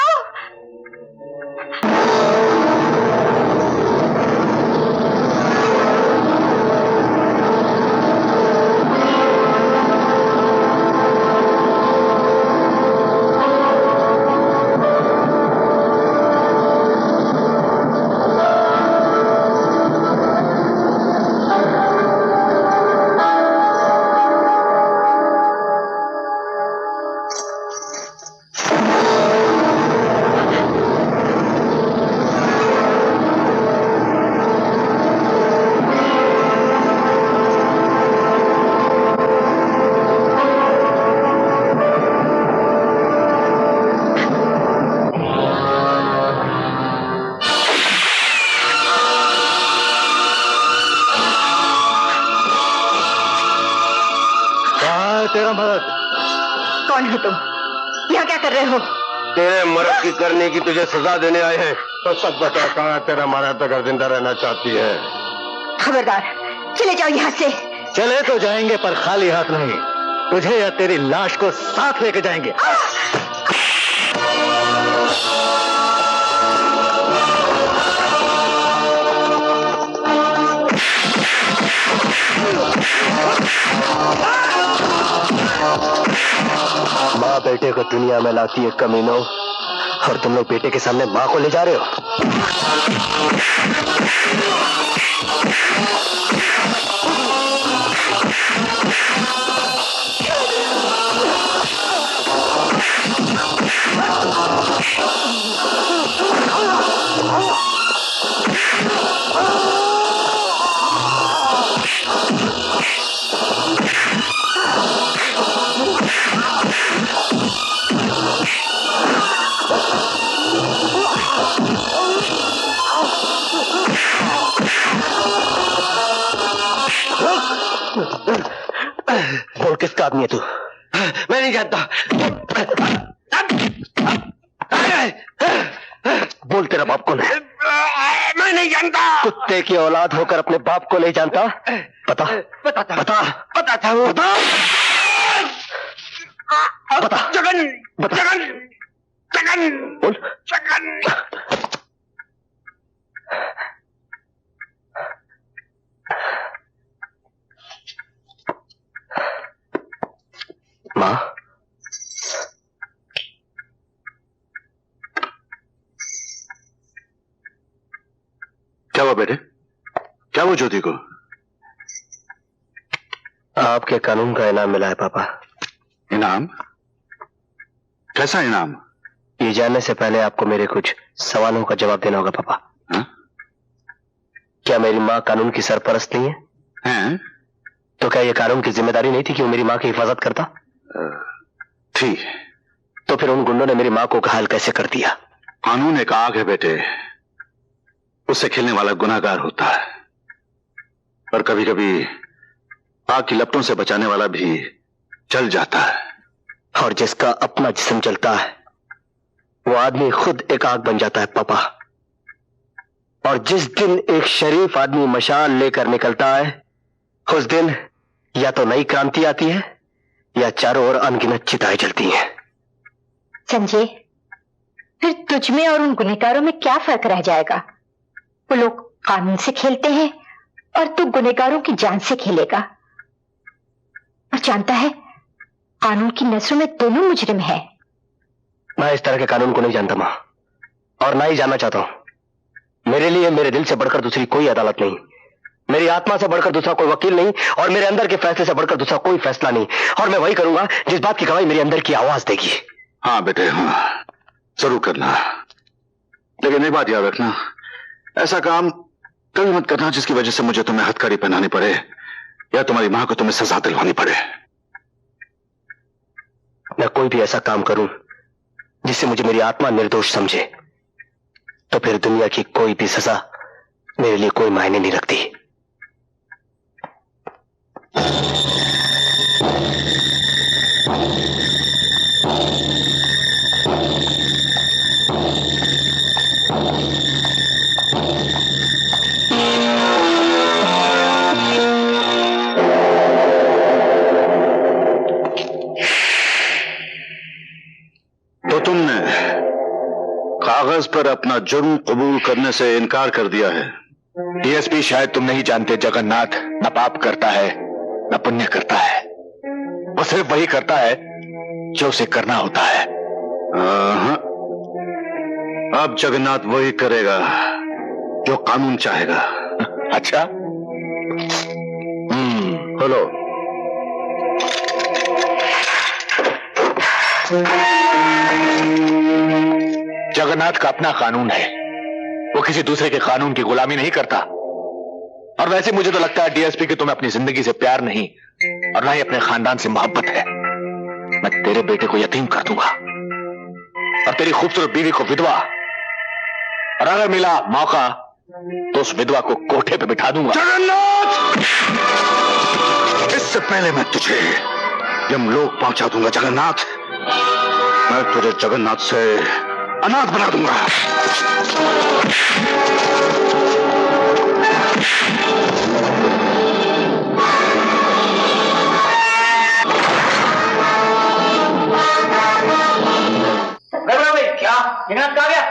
तेरा मर्द कौन हो तुम? यहाँ क्या कर रहे हो? तेरे मर्द की करने की तुझे सजा देने आए हैं। तो सच बता, कहाँ तेरा मर्द अगर जिंदा रहना चाहती है? खबरदार, चले जाओ यहाँ से। चले तो जाएंगे पर खाली हाथ नहीं, तुझे या तेरी लाश को साथ लेके जाएंगे। माँ बेटे को दुनिया में लाती है कमीनों, और तुम लोग बेटे के सामने माँ को ले जा रहे हो। बोल किसका आदमी है तू? मैं नहीं जानता। बोल तेरा बाप कौन है? मैं नहीं जानता। कुत्ते की औलाद होकर अपने बाप को नहीं जानता? बता पता था, बता पता था वो। बता बता जगन, बता जगन, जगन, बोल। जगन। माँ, क्या हुआ बेटे? क्या हुआ ज्योति को? आपके कानून का इनाम मिला है पापा। इनाम? कैसा इनाम? ये जानने से पहले आपको मेरे कुछ सवालों का जवाब देना होगा पापा। हा? क्या मेरी माँ कानून की सरपरस्त नहीं है? हैं? तो क्या ये कानून की जिम्मेदारी नहीं थी कि वो मेरी माँ की हिफाजत करता? थी। तो फिर उन गुंडों ने मेरी माँ को घायल कैसे कर दिया? कानून एक आग है बेटे, उससे खेलने वाला गुनाहगार होता है, पर कभी कभी आग की लपटों से बचाने वाला भी जल जाता है। और जिसका अपना जिस्म जलता है वो आदमी खुद एक आग बन जाता है पापा। और जिस दिन एक शरीफ आदमी मशाल लेकर निकलता है उस दिन या तो नई क्रांति आती है या चारों ओर अनगिनत चिताएं जलती हैं। संजय, फिर तुझ में और उन गुनहगारों में क्या फर्क रह जाएगा? वो लोग कानून से खेलते हैं और तू गुनहगारों की जान से खेलेगा। और जानता है, कानून की नसों में दोनों मुजरिम है। मैं इस तरह के कानून को नहीं जानता मां, और ना ही जानना चाहता हूं। मेरे लिए मेरे दिल से बढ़कर दूसरी कोई अदालत नहीं, मेरी आत्मा से बढ़कर दूसरा कोई वकील नहीं, और मेरे अंदर के फैसले से बढ़कर दूसरा कोई फैसला नहीं। और मैं वही करूंगा जिस बात की गवाही मेरे अंदर की आवाज देगी। हाँ बेटे, हाँ जरूर करना, लेकिन एक बात याद रखना, ऐसा काम कभी मत करना जिसकी वजह से मुझे तुम्हें हथकड़ी पहनानी पड़े या तुम्हारी मां को तुम्हें सजा दिलवानी पड़े। मैं कोई भी ऐसा काम करूं जिससे मुझे मेरी आत्मा निर्दोष समझे तो फिर दुनिया की कोई भी सजा मेरे लिए कोई मायने नहीं रखती। तो तुमने कागज पर अपना जुर्म कबूल करने से इनकार कर दिया है। डीएसपी, शायद तुम नहीं जानते, जगन्नाथ न पाप करता है न पुण्य करता है। वो सिर्फ वही करता है जो उसे करना होता है। अब जगन्नाथ वही करेगा जो कानून चाहेगा। अच्छा, हेलो। जगन्नाथ का अपना कानून है, वो किसी दूसरे के कानून की गुलामी नहीं करता। और वैसे मुझे तो लगता है डीएसपी कि तुम्हें अपनी जिंदगी से प्यार नहीं और ना ही अपने खानदान से मोहब्बत है। मैं तेरे बेटे को यतीम कर दूंगा और तेरी खूबसूरत बीवी को विधवा, और अगर मिला मौका तो उस विधवा को कोठे पे बिठा दूंगा। जगन्नाथ, इससे पहले मैं तुझे यमलोक पहुंचा दूंगा जगन्नाथ। मैं तुझे जगन्नाथ से अनाथ बना दूंगा। जगन्नाथ कहाँ गया?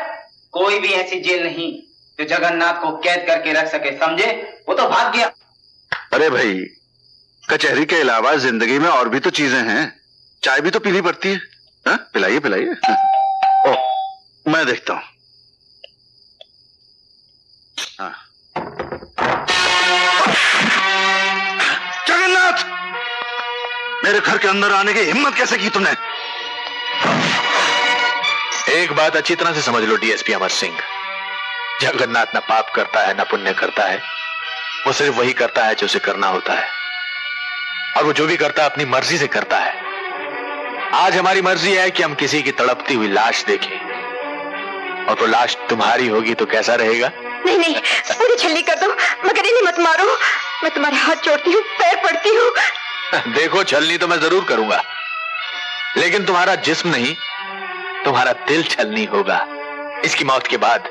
कोई भी ऐसी जेल नहीं जो जगन्नाथ को कैद करके रख सके, समझे? वो तो भाग गया। अरे भाई, कचहरी के अलावा जिंदगी में और भी तो चीजें हैं, चाय भी तो पीनी पड़ती है। हाँ? पिलाइए पिलाइए। ओ, मैं देखता हूं। हाँ। जगन्नाथ, मेरे घर के अंदर आने की हिम्मत कैसे की तुमने? एक बात अच्छी तरह से समझ लो डीएसपी अमर सिंह, जगन्नाथ ना पाप करता है ना पुण्य करता है, वो सिर्फ वही करता है जो उसे करना होता है, और वो जो भी करता है अपनी मर्जी से करता है। आज हमारी मर्जी है कि हम किसी की तड़पती हुई लाश देखें, और तो लाश तुम्हारी होगी तो कैसा रहेगा? नहीं नहीं, पूरी छलनी कर दो, मगर इन्हें मत मारो। मैं तुम्हारे हाथ जोड़ती हूँ, पैर पड़ती हूँ। देखो, छलनी तो मैं जरूर करूंगा, लेकिन तुम्हारा जिस्म नहीं, तुम्हारा दिल छलनी होगा इसकी मौत के बाद,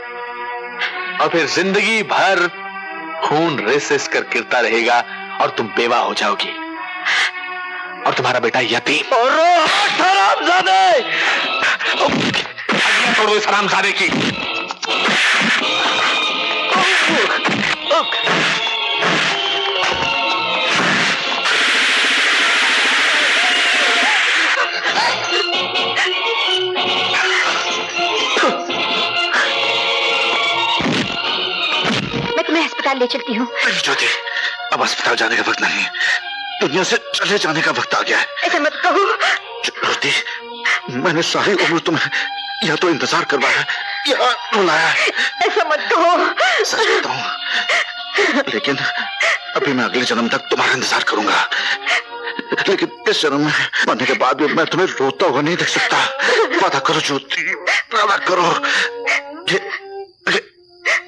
और फिर जिंदगी भर खून रिस कर गिरता रहेगा और तुम बेवा हो जाओगी, और तुम्हारा बेटा यतीम। और हरामजादे, तोड़ो इस हरामजादे की। मैं तुम्हें अस्पताल ले चलती हूँ। नहीं ज्योति, अब अस्पताल जाने का वक्त नहीं है, दुनिया से चले जाने का वक्त आ गया है। ऐसा मत कहो ज्योति, मैंने सारी उम्र तुम्हें या तो इंतजार करवाया या रुलाया। ऐसा मत कहो। सच बताऊं, लेकिन अभी मैं अगले जन्म तक तुम्हारा इंतजार करूंगा, लेकिन इस जन्म में मरने के बाद भी मैं तुम्हें रोता हुआ नहीं देख सकता। वादा करो ज्योति, वादा करो। ये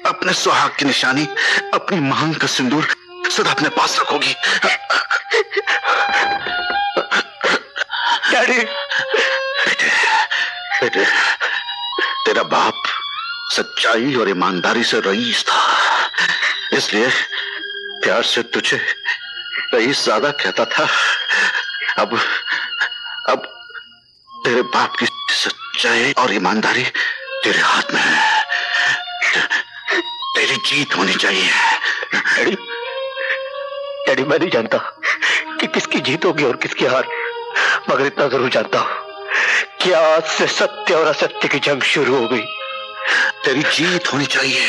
अपने सुहाग की निशानी, अपनी मांग का सिंदूर सदा अपने पास रखोगी। डैडी। बेटे, बेटे, तेरा बाप सच्चाई और ईमानदारी से रईस था, इसलिए प्यार से तुझे रईस ज्यादा कहता था। अब तेरे बाप की सच्चाई और ईमानदारी तेरे हाथ में है, तेरी जीत होनी चाहिए। डैडी, डैडी, मैं नहीं जानता कि किसकी जीत होगी और किसकी हार, मगर इतना जरूर जानता हूं कि आज से सत्य और असत्य की जंग शुरू हो गई। तेरी जीत होनी चाहिए।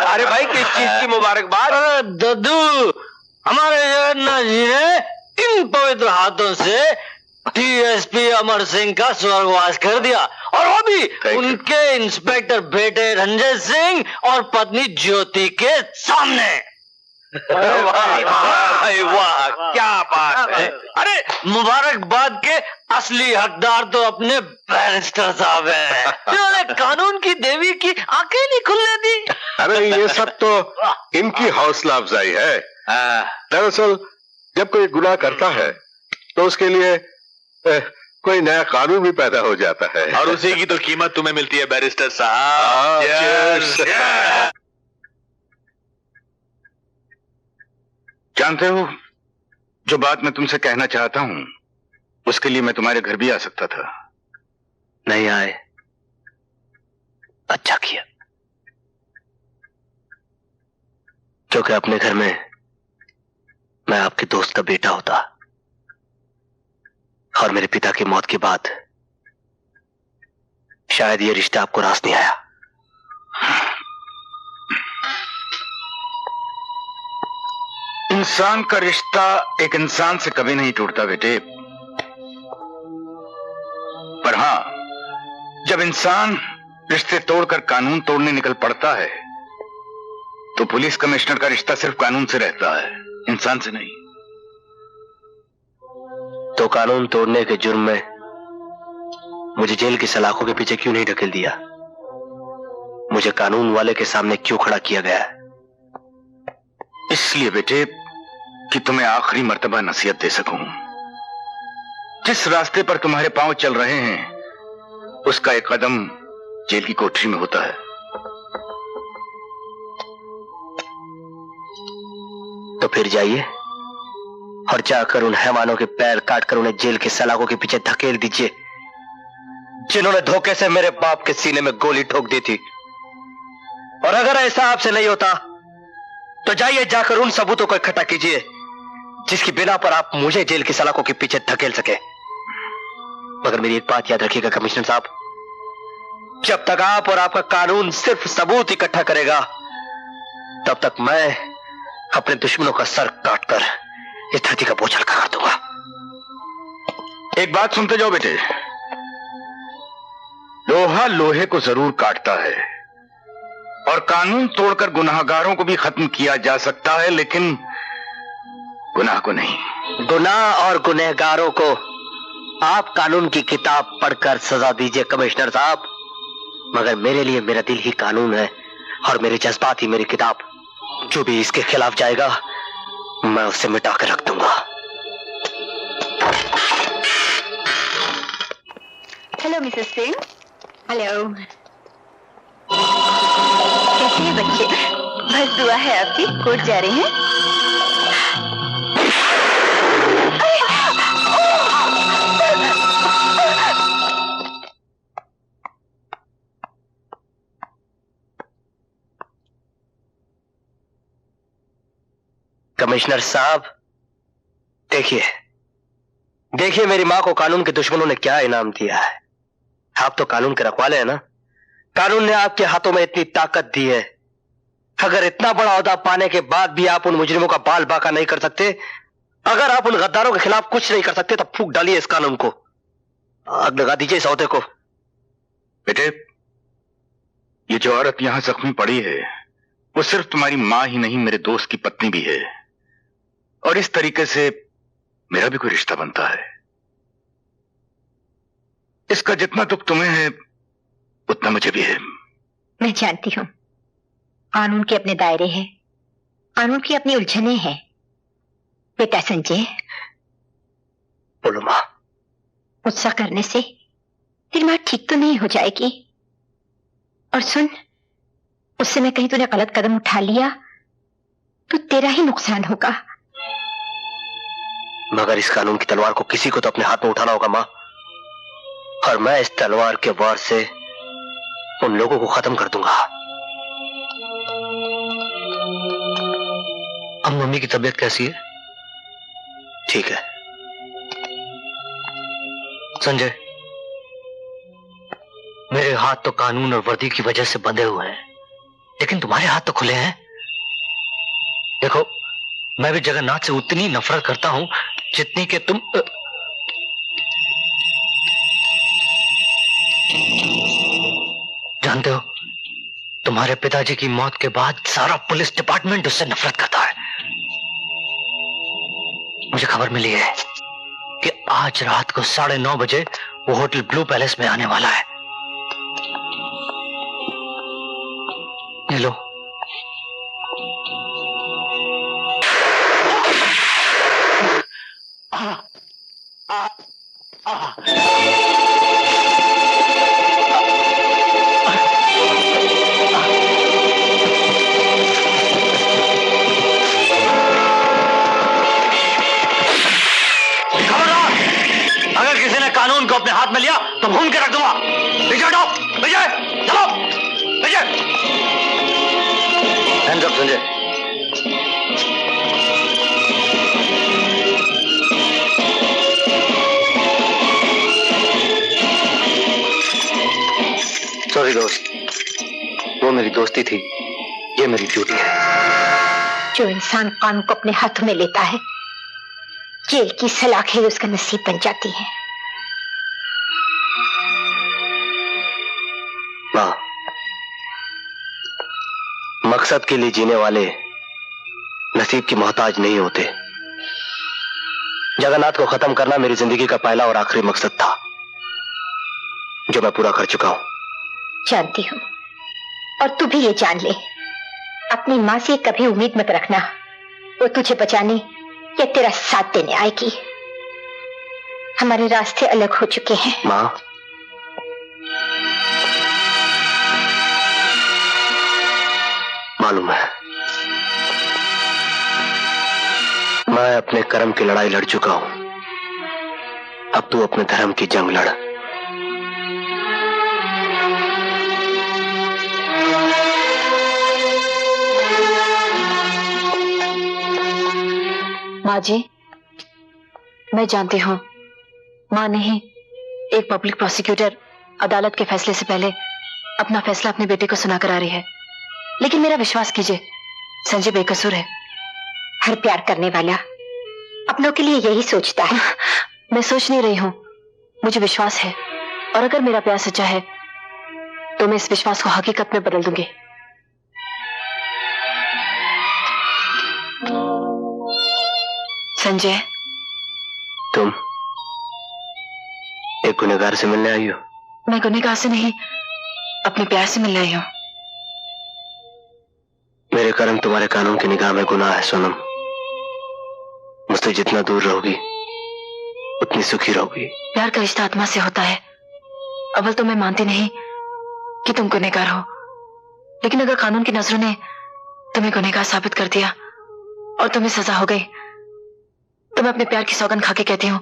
अरे भाई, किस चीज की मुबारकबाद? अरे दद्दू, हमारे जगन्नाथ जी ने इन पवित्र हाथों से डीएसपी अमर सिंह का स्वर्गवास कर दिया, और वो भी उनके इंस्पेक्टर बेटे रंजय सिंह और पत्नी ज्योति के सामने। भाई वाह, क्या बात है। अरे मुबारकबाद के असली हकदार तो अपने बैरिस्टर साहब हैं, जिन्होंने कानून की देवी की आंखें नहीं खुलने दी। अरे ये सब तो इनकी हौसला अफजाई है। दरअसल जब कोई गुनाह करता है तो उसके लिए कोई नया कानून भी पैदा हो जाता है, और उसी की तो कीमत तुम्हें मिलती है बैरिस्टर साहब। जानते हो, जो बात मैं तुमसे कहना चाहता हूं उसके लिए मैं तुम्हारे घर भी आ सकता था। नहीं आए, अच्छा किया, क्योंकि अपने घर में मैं आपके दोस्त का बेटा होता, और मेरे पिता की मौत के बाद शायद ये रिश्ता आपको रास नहीं आया। इंसान का रिश्ता एक इंसान से कभी नहीं टूटता बेटे, पर हां, जब इंसान रिश्ते तोड़कर कानून तोड़ने निकल पड़ता है तो पुलिस कमिश्नर का रिश्ता सिर्फ कानून से रहता है, इंसान से नहीं। तो कानून तोड़ने के जुर्म में मुझे जेल की सलाखों के पीछे क्यों नहीं ढकेल दिया? मुझे कानून वाले के सामने क्यों खड़ा किया गया है? इसलिए बेटे कि तुम्हें आखिरी मर्तबा नसीहत दे सकूं। जिस रास्ते पर तुम्हारे पांव चल रहे हैं उसका एक कदम जेल की कोठरी में होता है। तो फिर जाइए और जाकर उन हैवानों के पैर काटकर उन्हें जेल के सलाखों के पीछे धकेल दीजिए, जिन्होंने धोखे से मेरे बाप के सीने में गोली ठोक दी थी। और अगर ऐसा आपसे नहीं होता तो जाइए जाकर उन सबूतों को इकट्ठा कीजिए जिसकी बिना पर आप मुझे जेल की सलाखों के पीछे धकेल सके। मगर मेरी एक बात याद रखिएगा कमिश्नर साहब, जब तक आप और आपका कानून सिर्फ सबूत इकट्ठा करेगा तब तक मैं अपने दुश्मनों का सर काटकर इस धरती का बोझ हल्का कर दूंगा। एक बात सुनते जाओ बेटे, लोहा लोहे को जरूर काटता है और कानून तोड़कर गुनाहगारों को भी खत्म किया जा सकता है, लेकिन गुनाह को नहीं। गुनाह और गुनहगारों को आप कानून की किताब पढ़कर सजा दीजिए कमिश्नर साहब, मगर मेरे लिए मेरा दिल ही कानून है और मेरे जज्बात ही मेरी किताब। जो भी इसके खिलाफ जाएगा मैं उसे मिटा कर रख दूंगा। Hello Mrs Singh. हेलो, कैसे हैं बच्चे? बस दुआ है आपकी। कोर्ट जा रहे हैं? कमिश्नर साहब देखिए देखिए, मेरी मां को कानून के दुश्मनों ने क्या इनाम दिया है। आप तो कानून के रखवाले हैं ना। कानून ने आपके हाथों में इतनी ताकत दी है, अगर इतना बड़ा ओहदा पाने के बाद भी आप उन मुजरिमों का बाल बाका नहीं कर सकते, अगर आप उन गद्दारों के खिलाफ कुछ नहीं कर सकते, तब फूंक डालिए इस कानून को, आग लगा दीजिए इस ओहदे को। बेटे, ये जो औरत यहां जख्मी पड़ी है वो सिर्फ तुम्हारी मां ही नहीं, मेरे दोस्त की पत्नी भी है, और इस तरीके से मेरा भी कोई रिश्ता बनता है। इसका जितना दुख तुम्हें है उतना मुझे भी है। मैं जानती हूं कानून के अपने दायरे हैं, कानून की अपनी उलझने हैं। बेटा संजय, बोलो मां। गुस्सा करने से तेरी मां ठीक तो नहीं हो जाएगी। और सुन, उससे मैं कहीं तूने गलत कदम उठा लिया तो तेरा ही नुकसान होगा। मगर इस कानून की तलवार को किसी को तो अपने हाथ में उठाना होगा मां, और मैं इस तलवार के वार से उन लोगों को खत्म कर दूंगा। अब मम्मी की तबीयत कैसी है? ठीक है। संजय, मेरे हाथ तो कानून और वर्दी की वजह से बंधे हुए हैं, लेकिन तुम्हारे हाथ तो खुले हैं। देखो, मैं भी जगन्नाथ से उतनी नफरत करता हूं जितनी कि तुम। जानते हो, तुम्हारे पिताजी की मौत के बाद सारा पुलिस डिपार्टमेंट उससे नफरत करता है। मुझे खबर मिली है कि आज रात को 9:30 बजे वो होटल ब्लू पैलेस में आने वाला है। ये लो। अगर किसी ने कानून को अपने हाथ में लिया तो भून के रख दूंगा। विजय हटाओ, विजय चलो, Vijay. Hands up Sanjay. Sorry दोस्त, वो मेरी दोस्ती थी, ये मेरी ड्यूटी है। जो इंसान कानून को अपने हाथों में लेता है, जेल की सलाखें उसका नसीब बन जाती है। मां, मकसद के लिए जीने वाले नसीब की मोहताज नहीं होते। जगन्नाथ को खत्म करना मेरी जिंदगी का पहला और आखिरी मकसद था, जो मैं पूरा कर चुका हूं। जानती हूं, और तू भी ये जान ले, अपनी मां से कभी उम्मीद मत रखना वो तुझे बचाने या तेरा साथ देने आएगी। हमारे रास्ते अलग हो चुके हैं। माँ, मालूम है, मैं अपने कर्म की लड़ाई लड़ चुका हूं। अब तू अपने धर्म की जंग लड़। माँ जी, मैं जानती हूँ माँ नहीं, एक पब्लिक प्रोसिक्यूटर अदालत के फैसले से पहले अपना फैसला अपने बेटे को सुनाकर आ रही है, लेकिन मेरा विश्वास कीजिए, संजय बेकसूर है। हर प्यार करने वाला अपनों के लिए यही सोचता है। मैं सोच नहीं रही हूँ, मुझे विश्वास है, और अगर मेरा प्यार सच्चा है तो मैं इस विश्वास को हकीकत में बदल दूंगी। संजय, तुम एक गुनहगार से मिलने आई हो? मैं गुनहगार से नहीं, अपने प्यार से मिलने आई हूँ। मेरे कर्म तुम्हारे कानून की निगाह में गुनाह है सोनम। मुझसे जितना दूर रहोगी उतनी सुखी रहोगी। प्यार का रिश्ता आत्मा से होता है। अव्वल तो मैं मानती नहीं कि तुम गुनहगार हो, लेकिन अगर कानून की नजरों ने तुम्हें गुनहगार साबित कर दिया और तुम्हें सजा हो गई, तो मैं अपने प्यार की सौगंध खाके कहती हूँ,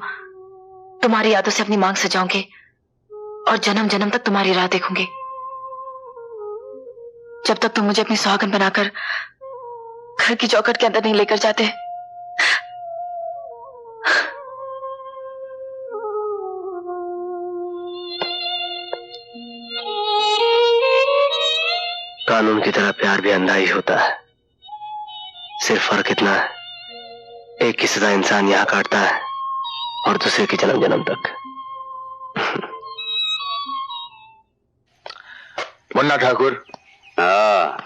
तुम्हारी यादों से अपनी मांग सजाऊंगी और जन्म जन्म तक तुम्हारी राह देखूंगी, जब तक तुम मुझे अपनी सुहागन बनाकर घर की चौखट के अंदर नहीं लेकर जाते। कानून की तरह प्यार भी अंधा ही होता है। सिर्फ फर्क इतना है, एक की सजा इंसान यहां काटता है और दूसरे की जन्म जन्म तक। मुन्ना ठाकुर,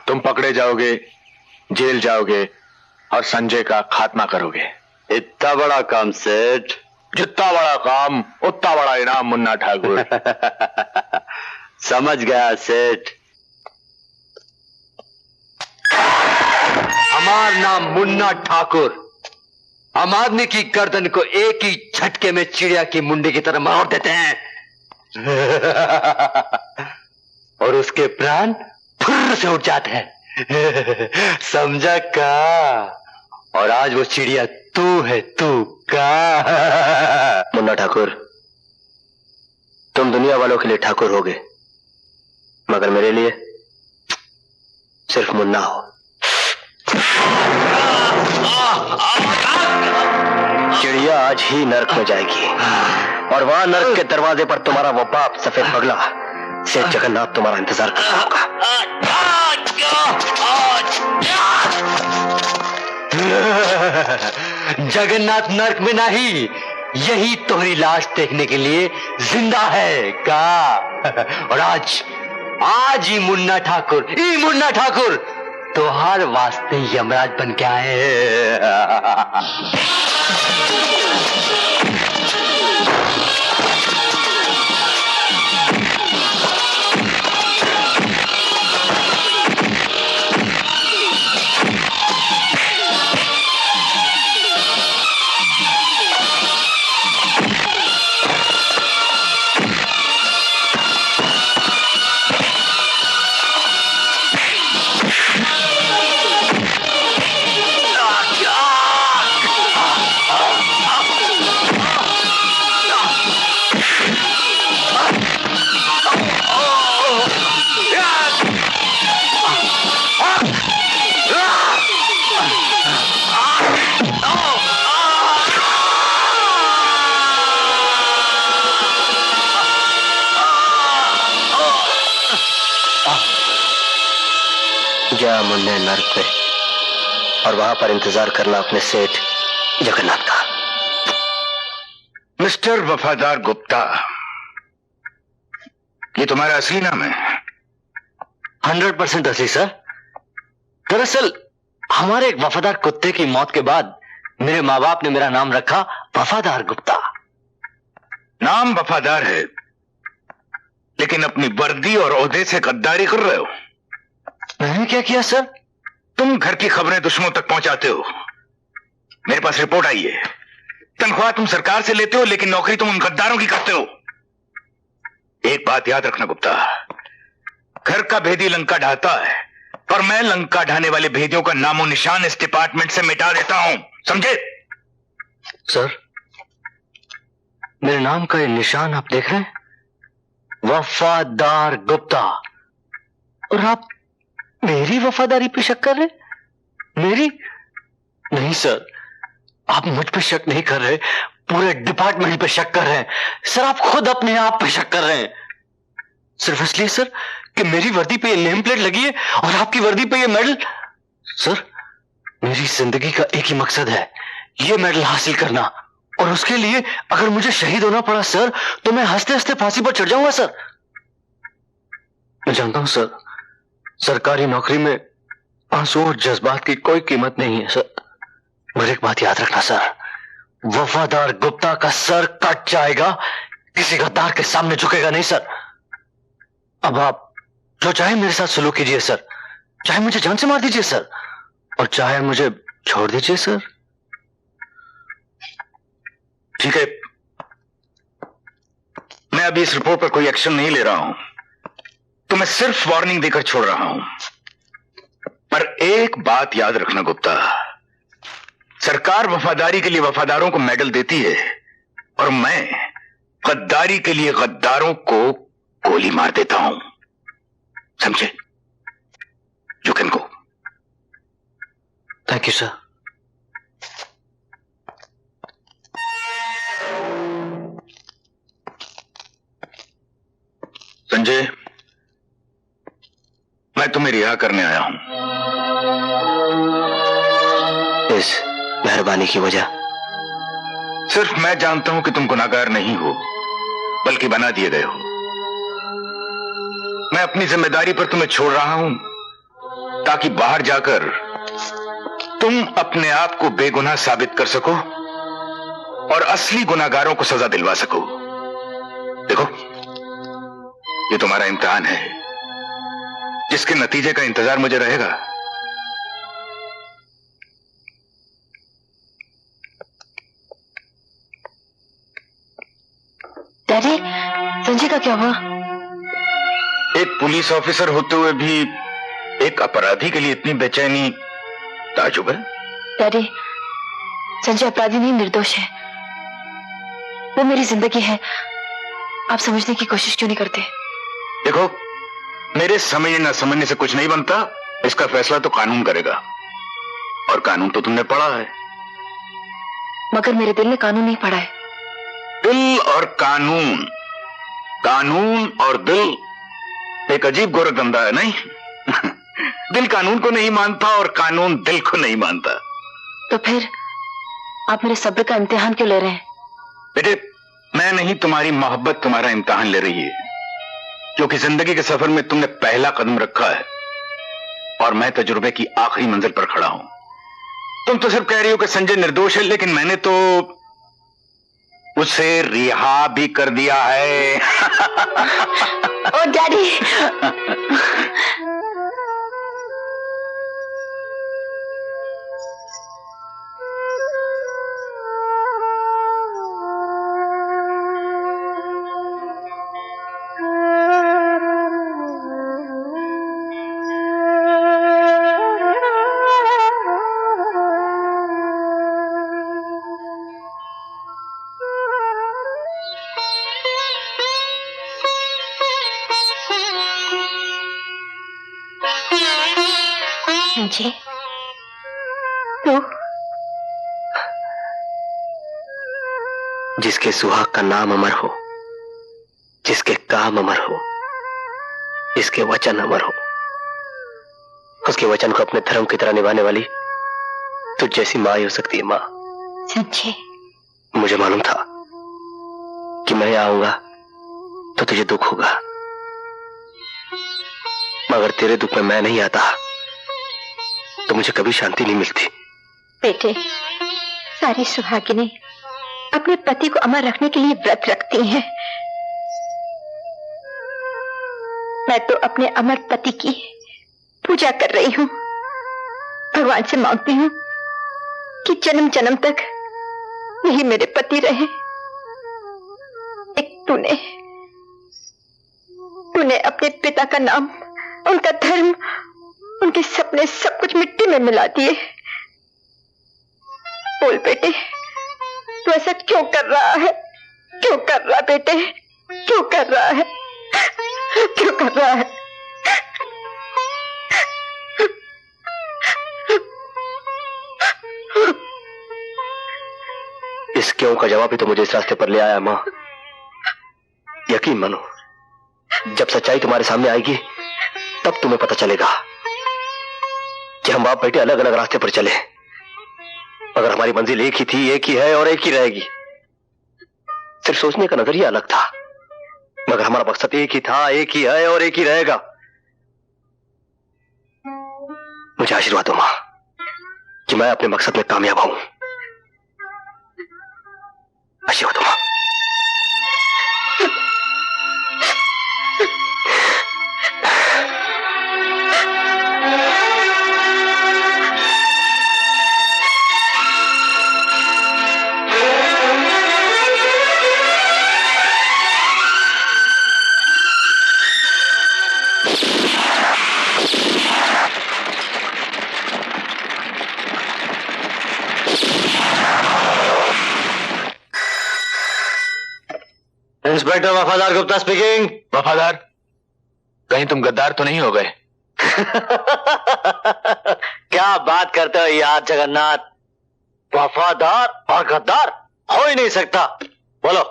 तुम पकड़े जाओगे, जेल जाओगे और संजय का खात्मा करोगे। इतना बड़ा काम सेठ? जितना बड़ा काम उतना बड़ा इनाम मुन्ना ठाकुर। समझ गया सेठ। हमारा नाम मुन्ना ठाकुर। हम आदमी की गर्दन को एक ही झटके में चिड़िया की मुंडी की तरह मार देते हैं और उसके प्राण फुर्र से उठ जाते हैं। समझा का? और आज वो चिड़िया तू है, तू का? मुन्ना ठाकुर, तुम दुनिया वालों के लिए ठाकुर होगे, मगर मेरे लिए सिर्फ मुन्ना हो। चिड़िया आज ही नर्क में जाएगी और वहां नर्क के दरवाजे पर तुम्हारा वो बाप सफेद पगला सेठ जगन्नाथ तुम्हारा इंतजार कर रहा होगा। जगन्नाथ नर्क में नहीं, यही तुम्हारी लाश देखने के लिए जिंदा है का? और आज ही मुन्ना ठाकुर तो हर वास्ते यमराज बन के आए। जा मुन्ने नर्क पे और वहां पर इंतजार करना अपने सेठ जगन्नाथ का। मिस्टर वफादार गुप्ता, ये तुम्हारा असली नाम है? 100% असली सर। दरअसल हमारे एक वफादार कुत्ते की मौत के बाद मेरे माँ बाप ने मेरा नाम रखा वफादार गुप्ता। नाम वफादार है, लेकिन अपनी वर्दी और ओहदे से गद्दारी कर रहे हो। मैंने क्या किया सर? तुम घर की खबरें दुश्मनों तक पहुंचाते हो। मेरे पास रिपोर्ट आई है, तनख्वाह तुम सरकार से लेते हो, लेकिन नौकरी तुम उन गद्दारों की करते हो। एक बात याद रखना गुप्ता, घर का भेदी लंका ढाता है, पर मैं लंका ढाने वाले भेदियों का नामो निशान इस डिपार्टमेंट से मिटा देता हूं, समझे? सर, मेरे नाम का ये निशान आप देख रहे हैं, वफादार गुप्ता, और आप मेरी वफादारी पे शक कर रहे हैं? मेरी नहीं सर, आप मुझ पे शक नहीं कर रहे, पूरे डिपार्टमेंट पे शक कर रहे हैं। सर, आप खुद अपने आप पे शक कर रहे हैं, सिर्फ इसलिए सर कि मेरी वर्दी पे ये नेम प्लेट लगी है और आपकी वर्दी पे ये मेडल। सर, मेरी जिंदगी का एक ही मकसद है, ये मेडल हासिल करना, और उसके लिए अगर मुझे शहीद होना पड़ा सर, तो मैं हंसते हंसते फांसी पर चढ़ जाऊंगा सर। मैं जानता हूं सर, सरकारी नौकरी में आंसू और जज्बात की कोई कीमत नहीं है सर, मगर एक बात याद रखना सर, वफादार गुप्ता का सर कट जाएगा, किसी गद्दार के सामने झुकेगा नहीं सर। अब आप जो चाहे मेरे साथ सलूक कीजिए सर, चाहे मुझे जान से मार दीजिए सर, और चाहे मुझे छोड़ दीजिए सर। ठीक है, मैं अभी इस रिपोर्ट पर कोई एक्शन नहीं ले रहा हूं, तो मैं सिर्फ वार्निंग देकर छोड़ रहा हूं। पर एक बात याद रखना गुप्ता, सरकार वफादारी के लिए वफादारों को मेडल देती है, और मैं गद्दारी के लिए गद्दारों को गोली मार देता हूं, समझे? You can go. Thank you sir. Sanjay, मैं तुम्हें रिहा करने आया हूं। इस मेहरबानी की वजह? सिर्फ मैं जानता हूं कि तुम गुनाहगार नहीं हो, बल्कि बना दिए गए हो। मैं अपनी जिम्मेदारी पर तुम्हें छोड़ रहा हूं, ताकि बाहर जाकर तुम अपने आप को बेगुनाह साबित कर सको और असली गुनाहगारों को सजा दिलवा सको। देखो, ये तुम्हारा इम्तिहान है, जिसके नतीजे का इंतजार मुझे रहेगा। डैडी, संजय का क्या हुआ? एक पुलिस ऑफिसर होते हुए भी एक अपराधी के लिए इतनी बेचैनी ताजुब है। डैडी, संजय अपराधी नहीं, निर्दोष है। वो मेरी जिंदगी है, आप समझने की कोशिश क्यों नहीं करते? देखो, मेरे समझने न समझने से कुछ नहीं बनता, इसका फैसला तो कानून करेगा, और कानून तो तुमने पढ़ा है। मगर मेरे दिल ने कानून नहीं पढ़ा है। दिल और कानून, कानून और दिल एक अजीब गोरखधंधा है, नहीं? दिल कानून को नहीं मानता और कानून दिल को नहीं मानता। तो फिर आप मेरे सब्र का इम्तिहान क्यों ले रहे हैं? बेटे, मैं नहीं, तुम्हारी मोहब्बत तुम्हारा इम्तिहान ले रही है, क्योंकि जिंदगी के सफर में तुमने पहला कदम रखा है और मैं तजुर्बे की आखिरी मंजिल पर खड़ा हूं। तुम तो सिर्फ कह रही हो कि संजय निर्दोष है, लेकिन मैंने तो उसे रिहा भी कर दिया है। ओ डैडी, संजय, तो जिसके सुहाग का नाम अमर हो, जिसके काम अमर हो, जिसके वचन अमर हो, उसके वचन को अपने धर्म की तरह निभाने वाली तुझ जैसी मां ही हो सकती है। मां। संजय, मुझे मालूम था कि मैं आऊंगा तो तुझे दुख होगा, मगर तेरे दुख में मैं नहीं आता तो मुझे कभी शांति नहीं मिलती। बेटे, सारी सुहागिनें अपने पति को अमर रखने के लिए व्रत रखती हैं। मैं तो अपने अमर पति की पूजा कर रही हूं, भगवान से मांगती हूं कि जन्म जन्म तक यही मेरे पति रहे। एक तूने अपने पिता का नाम, उनका धर्म, उनके सपने सब कुछ मिट्टी में मिला दिए। बोल बेटे, तू ऐसा क्यों कर रहा है? क्यों कर रहा बेटे? क्यों कर रहा है? क्यों कर रहा है? इस क्यों का जवाब ही तो मुझे इस रास्ते पर ले आया माँ। यकीन मानो, जब सच्चाई तुम्हारे सामने आएगी तब तुम्हें पता चलेगा कि हम बाप बेटे अलग अलग रास्ते पर चले, मगर हमारी मंजिल एक ही थी, एक ही है और एक ही रहेगी। सिर्फ सोचने का नजरिया अलग था, मगर हमारा मकसद एक ही था, एक ही है और एक ही रहेगा। मुझे आशीर्वाद दो मां कि मैं अपने मकसद में कामयाब हूं। आशीर्वाद दो मां। इंस्पेक्टर वफादार गुप्ता स्पीकिंग। वफादार? कहीं तुम गद्दार तो नहीं हो गए? क्या बात करते हो यार जगन्नाथ, वफादार और गद्दार हो ही नहीं सकता। बोलो।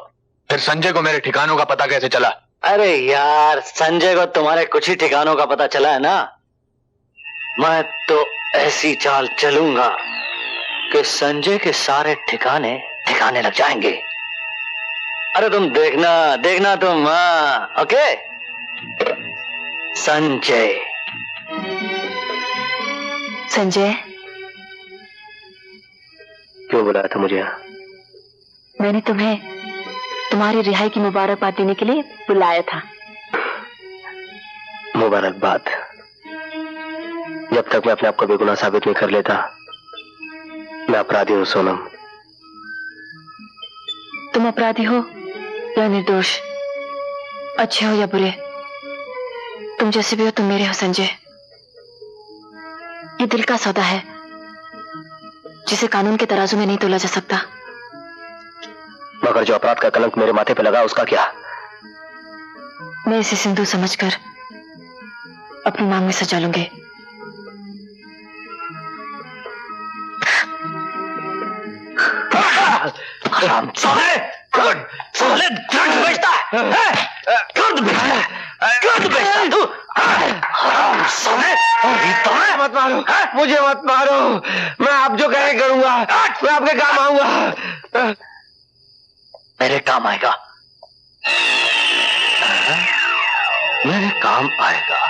फिर संजय को मेरे ठिकानों का पता कैसे चला? अरे यार, संजय को तुम्हारे कुछ ही ठिकानों का पता चला है ना। मैं तो ऐसी चाल चलूंगा कि संजय के सारे ठिकाने ठिकाने लग जाएंगे। अरे तुम देखना तुम। हाँ, ओके। संजय क्यों बुलाया था मुझे? मैंने तुम्हें तुम्हारी रिहाई की मुबारकबाद देने के लिए बुलाया था। मुबारकबाद? जब तक मैं अपने आप को बेगुनाह साबित नहीं कर लेता, मैं अपराधी हूं सोनम। तुम अपराधी हो या निर्दोष, अच्छे हो या बुरे, तुम जैसे भी हो तुम मेरे हो संजय। ये दिल का सौदा है जिसे कानून के तराजू में नहीं तोला जा सकता। मगर जो अपराध का कलंक मेरे माथे पे लगा उसका क्या? मैं इसे सिंदूर समझकर अपनी मांग में सजा लूंगी। साले ड्रग्स बेचता है, ड्रग्स बेचता है तू। मत मारो, मुझे मत मारो। मैं आप जो कहे करूंगा, मैं आपके काम आऊंगा। मेरे काम आएगा, मेरे काम आएगा।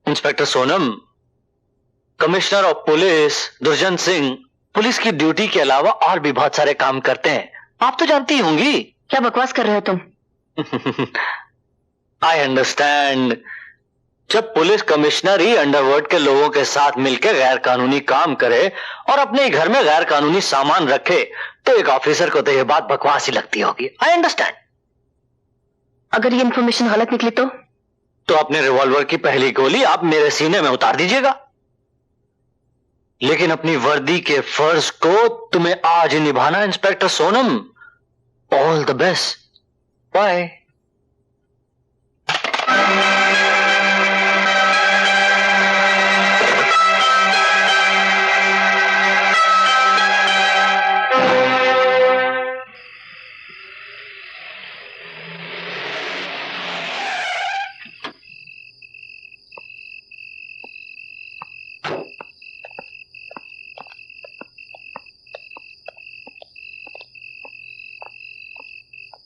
Inspector Sonam, commissioner of police दुर्जन सिंह पुलिस की ड्यूटी के अलावा और भी बहुत सारे काम करते हैं, आप तो जानती होंगी। क्या बकवास कर रहे हो तुम? I understand. जब पुलिस कमिश्नर ही अंडरवर्ल्ड के लोगों के साथ मिलकर गैर कानूनी काम करे और अपने घर में गैर कानूनी सामान रखे, तो एक ऑफिसर को तो यह बात बकवास ही लगती होगी। I understand. अगर ये इंफॉर्मेशन गलत निकली तो अपने रिवॉल्वर की पहली गोली आप मेरे सीने में उतार दीजिएगा, लेकिन अपनी वर्दी के फर्ज को तुम्हें आज ही निभाना है inspector Sonam. All the best. Bye.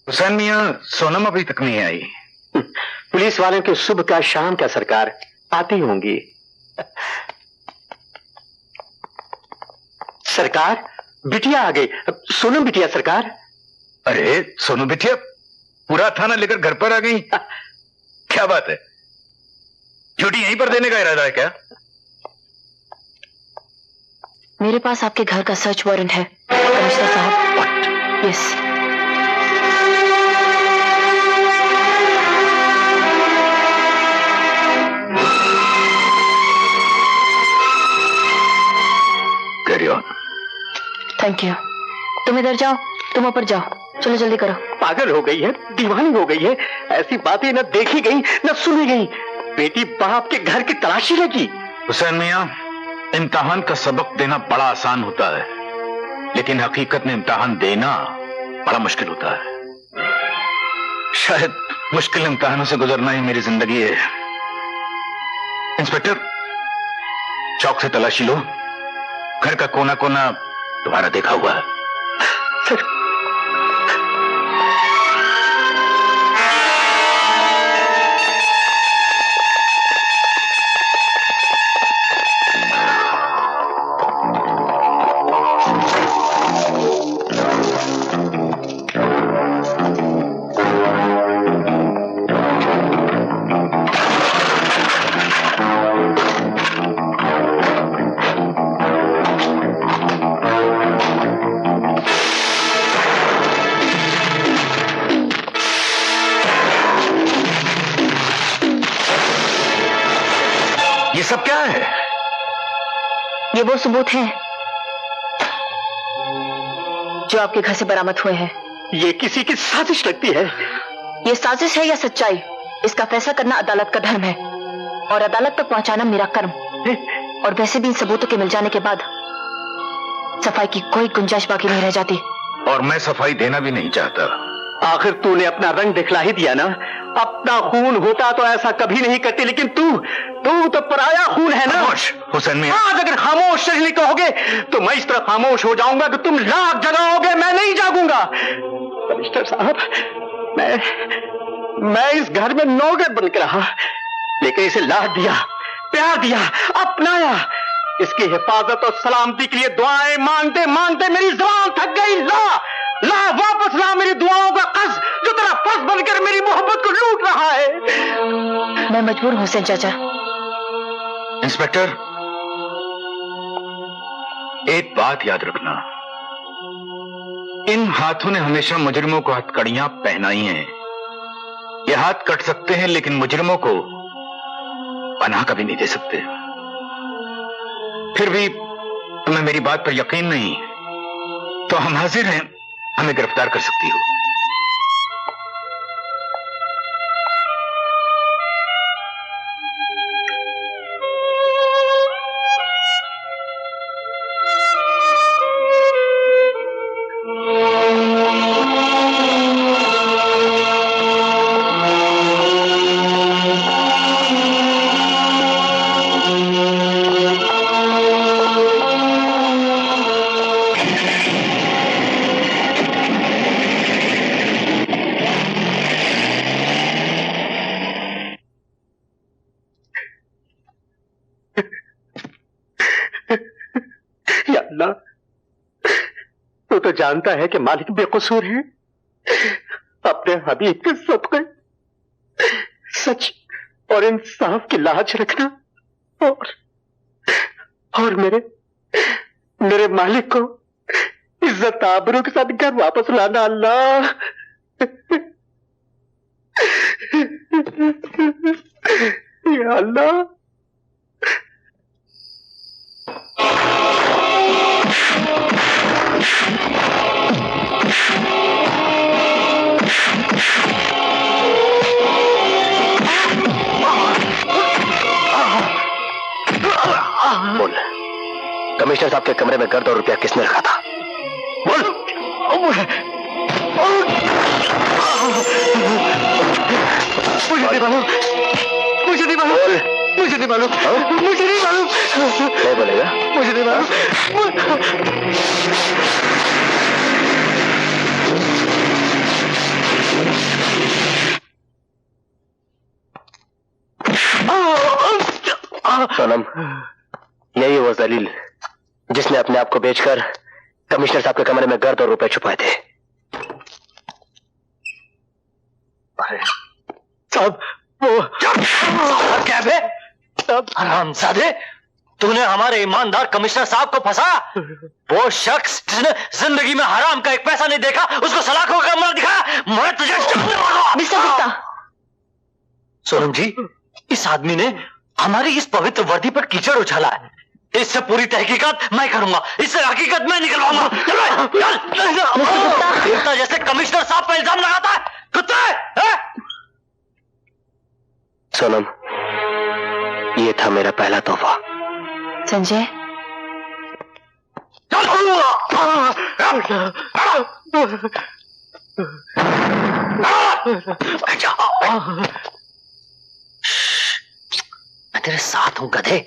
Hussain मियां, सोनम अभी तक नहीं आई। पुलिस वालों की सुबह का शाम का सरकार आती होंगी। सरकार, बिटिया आ गई। सोनम बिटिया सरकार। अरे सोनू बिटिया पूरा थाना लेकर घर पर आ गई। क्या बात है, ड्यूटी यहीं पर देने का इरादा है क्या? मेरे पास आपके घर का सर्च वारंट है कमिश्नर साहब। Yes. Carry on. Thank you. तुम इधर जाओ, तुम ऊपर जाओ, चलो जल्दी करो। पागल हो गई है, दीवानी हो गई है। ऐसी बातें न देखी गई न सुनी गई। बेटी बाप के घर की तलाशी लगी। हुसैन मियां, इम्तिहान का सबक देना बड़ा आसान होता है, लेकिन हकीकत में इम्तिहान देना बड़ा मुश्किल होता है। शायद मुश्किल इम्तिहानों से गुजरना ही मेरी जिंदगी है। इंस्पेक्टर, चौक से तलाशी लो। घर का कोना कोना तुम्हारा देखा हुआ है। सर, ये सब क्या है? ये वो सबूत हैं जो आपके घर से बरामद हुए हैं। ये किसी की साजिश लगती है। ये साजिश है या सच्चाई, इसका फैसला करना अदालत का धर्म है और अदालत तक पहुंचाना मेरा कर्म। और वैसे भी इन सबूतों के मिल जाने के बाद सफाई की कोई गुंजाइश बाकी नहीं रह जाती। और मैं सफाई देना भी नहीं चाहता। आखिर तूने अपना रंग दिखला ही दिया ना। अपना खून होता तो ऐसा कभी नहीं करती, लेकिन तू तो पराया खून है ना। हुसैन मियां, आज अगर खामोश नहीं कहोगे तो मैं इस तरह खामोश हो जाऊंगा कि तुम लाख जगाओगे, मैं नहीं जागूंगा। कमिश्नर साहब, मैं इस घर में नौकर बनकर रहा, लेकिन इसे लाड दिया, प्यार दिया, अपनाया। इसकी हिफाजत और सलामती के लिए दुआएं मांगते मांगते मेरी जुबान थक गई। ला वापस ला मेरी दुआओं का कर्ज, जो तेरा फर्ज बनकर मेरी मोहब्बत को लूट रहा है। मैं मजबूर हूं हुसैन चाचा। इंस्पेक्टर, एक बात याद रखना, इन हाथों ने हमेशा मुजरिमों को हथकड़ियां पहनाई हैं। ये हाथ कट सकते हैं, लेकिन मुजरिमों को पनाह कभी नहीं दे सकते। फिर भी तुम्हें मेरी बात पर यकीन नहीं तो हम हाजिर हैं, हमें गिरफ्तार कर सकती हो। तू तो जानता है कि मालिक बेकसूर है। अपने हबीब के सदक़े सच और इंसाफ की लाज रखना और मेरे मालिक को इज्जत आबरू के साथ घर वापस लाना। अल्लाह, या अल्लाह। बोल, कमिश्नर साहब के कमरे में गर्द और रुपया किसने रखा था? बोल। मुझे नहीं मालूम, मुझे नहीं मालूम, मुझे नहीं मालूम, मुझे नहीं मालूम। नहीं बोलेगा? मुझे नहीं मालूम। सोनम, यही वो जलील जिसने अपने आप को बेचकर कमिश्नर साहब के कमरे में गर्द और रुपए छुपाए थे। साहब, वो क्या है? हरामजादे, तूने हमारे ईमानदार कमिश्नर साहब को फंसा। वो शख्स जिसने जिंदगी में हराम का एक पैसा नहीं देखा, उसको सलाखों का कमरा दिखाया। मैं तुझे मिस्टर गुप्ता। सोनम जी, इस आदमी ने हमारी इस पवित्र वर्दी पर कीचड़ उछाला है। इससे पूरी तहकीकात मैं करूंगा, इससे हकीकत मैं निकलवाऊंगा। देवता जैसे कमिश्नर साहब पर इल्जाम लगाता है, कुत्ते। सोनम, ये था मेरा पहला तोहफा। संजय, मैं तेरे साथ हूं गधे,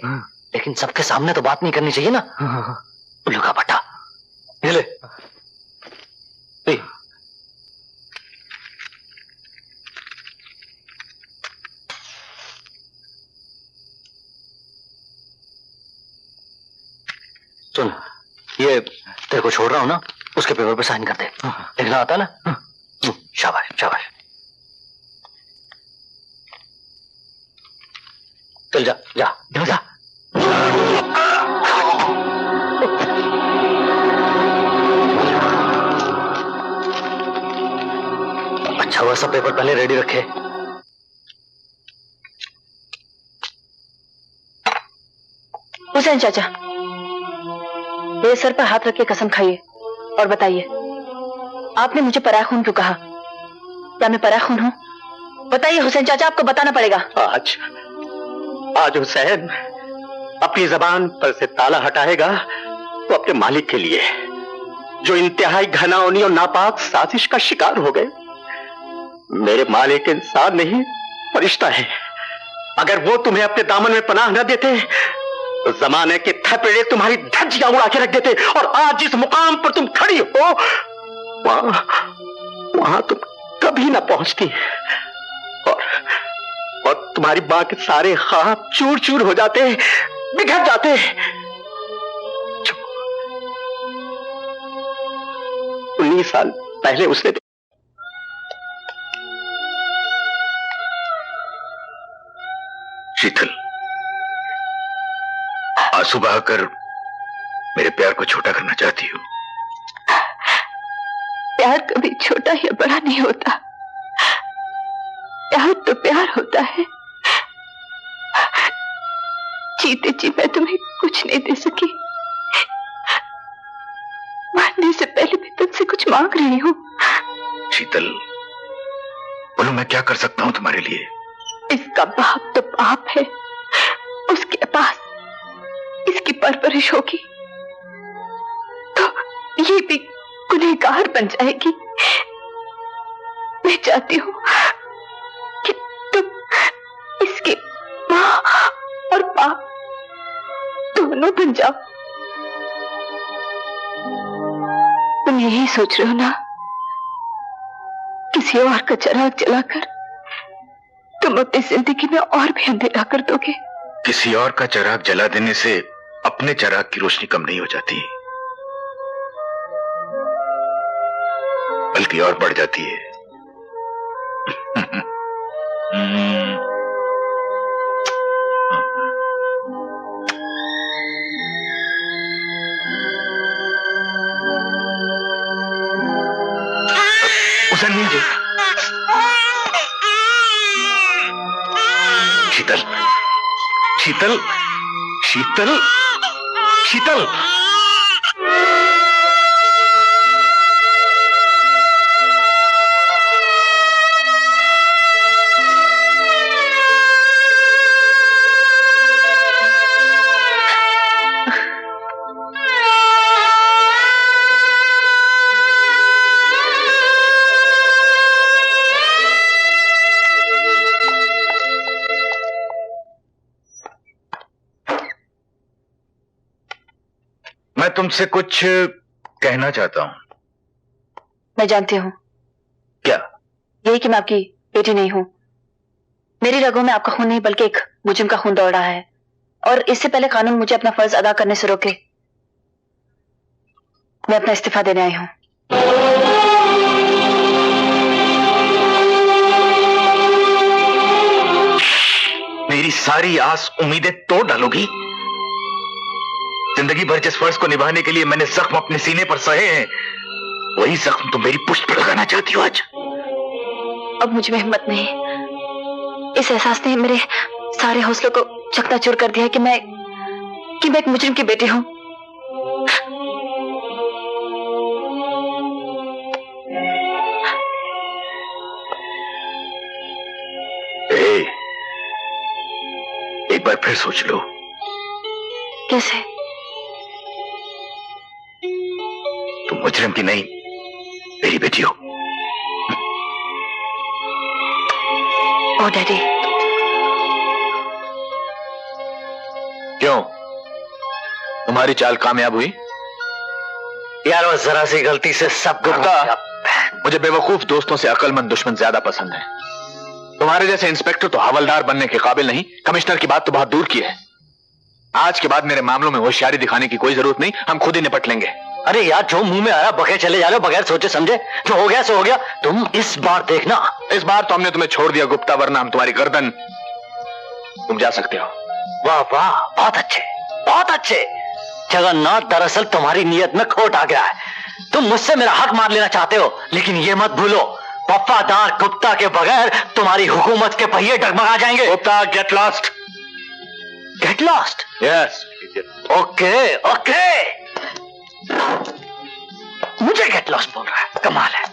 लेकिन सबके सामने तो बात नहीं करनी चाहिए ना। उल्लू का बट्टा, ये ले। सुन, ये तेरे को छोड़ रहा हूं ना, उसके पेपर पे साइन कर दे। लिखना आता ना? शाबाश शाबाश। चल जा जा जा। अच्छा हुआ सब पेपर पहले रेडी रखे। हुसैन चाचा, मेरे सर पर हाथ रख के कसम खाइए और बताइए, आपने मुझे पराया खून क्यों कहा? क्या मैं पराया खून हूं? बताइए हुसैन चाचा, आपको बताना पड़ेगा। आज हुसैन अपनी जबान पर से ताला हटाएगा तो अपने मालिक के लिए, जो इंतहाई घनाओनी और नापाक साजिश का शिकार हो गए। मेरे मालिक इंसान नहीं, फरिश्ता है। अगर वो तुम्हें अपने दामन में पनाह न देते तो जमाने के थपेड़े तुम्हारी धज्जियां उड़ा के रख देते, और आज जिस मुकाम पर तुम खड़ी हो वहां तुम कभी ना पहुंचती, और तुम्हारी मां के सारे ख्वाब चूर चूर हो जाते, बिखर जाते। 19 साल पहले उसने शीतल, आंसू बहाकर मेरे प्यार को छोटा करना चाहती हो? प्यार कभी छोटा या बड़ा नहीं होता। प्यार तो प्यार होता है। जीते जी मैं तुम्हें कुछ नहीं दे सकी, मरने से पहले मैं तुमसे कुछ मांग रही हूँ। शीतल, बोलो मैं क्या कर सकता हूँ तुम्हारे लिए? इसका बाप तो बाप है, उसके पास इसकी परवरिश होगी तो ये भी गुनहगार बन जाएगी। मैं चाहती हूँ कि तुम इसकी माँ और बाप दोनों बन जाओ। तुम यही सोच रहे हो ना, किसी और का चिराग जलाकर तुम अपनी जिंदगी में और भी अंधेरा कर दोगे। किसी और का चिराग जला देने से अपने चिराग की रोशनी कम नहीं हो जाती, बल्कि और बढ़ जाती है। हुसैन मियां जी, शीतल शीतल शीतल शीतल, मैं तुमसे कुछ कहना चाहता हूं। मैं जानती हूँ। क्या? यही कि मैं आपकी बेटी नहीं हूँ। मेरी रगों में आपका खून नहीं बल्कि एक मुजरिम का खून दौड़ रहा है, और इससे पहले कानून मुझे अपना फर्ज अदा करने से रोके, मैं अपना इस्तीफा देने आई हूँ। मेरी सारी आस उम्मीदें तोड़ डालोगी? जिंदगी भर जिस फर्ज को निभाने के लिए मैंने जख्म अपने सीने पर सहे हैं, वही जख्म तुम मेरी पुष्ट पर लगाना चाहती हो आज। अब मुझ में हिम्मत नहीं। इस एहसास ने मेरे सारे हौसलों को चकनाचूर कर दिया कि मैं एक मुजरिम की बेटी हूं। एक बार फिर सोच लो। कैसे? तुम मुजरिम की नहीं, मेरी बेटी हो। ओ डैडी। क्यों, तुम्हारी चाल कामयाब हुई? यार वो जरा सी गलती से सब गुप्ता, मुझे बेवकूफ दोस्तों से अक्लमंद दुश्मन ज्यादा पसंद है। तुम्हारे जैसे इंस्पेक्टर तो हवलदार बनने के काबिल नहीं, कमिश्नर की बात तो बहुत दूर की है। आज के बाद मेरे मामलों में होशियारी दिखाने की कोई जरूरत नहीं, हम खुद ही निपट लेंगे। अरे यार, जो मुंह में आया बके चले जा रहे हो बगैर सोचे समझे। जो हो गया सो हो गया। तुम इस बार देखना। इस बार तो हमने तुम्हें छोड़ दिया गुप्ता, वरना हम तुम्हारी गर्दन। तुम जा सकते हो। वाह वाह, बहुत अच्छे बहुत अच्छे। जगन्नाथ, दरअसल तुम्हारी नीयत में खोट आ गया है। तुम मुझसे मेरा हक मार लेना चाहते हो, लेकिन ये मत भूलो, वफादार गुप्ता के बगैर तुम्हारी हुकूमत के पहिए डगमगा जाएंगे। Gupta, get lost. Get lost? Yes. Okay okay. मुझे गेट लॉस्ट बोल रहा है, कमाल है।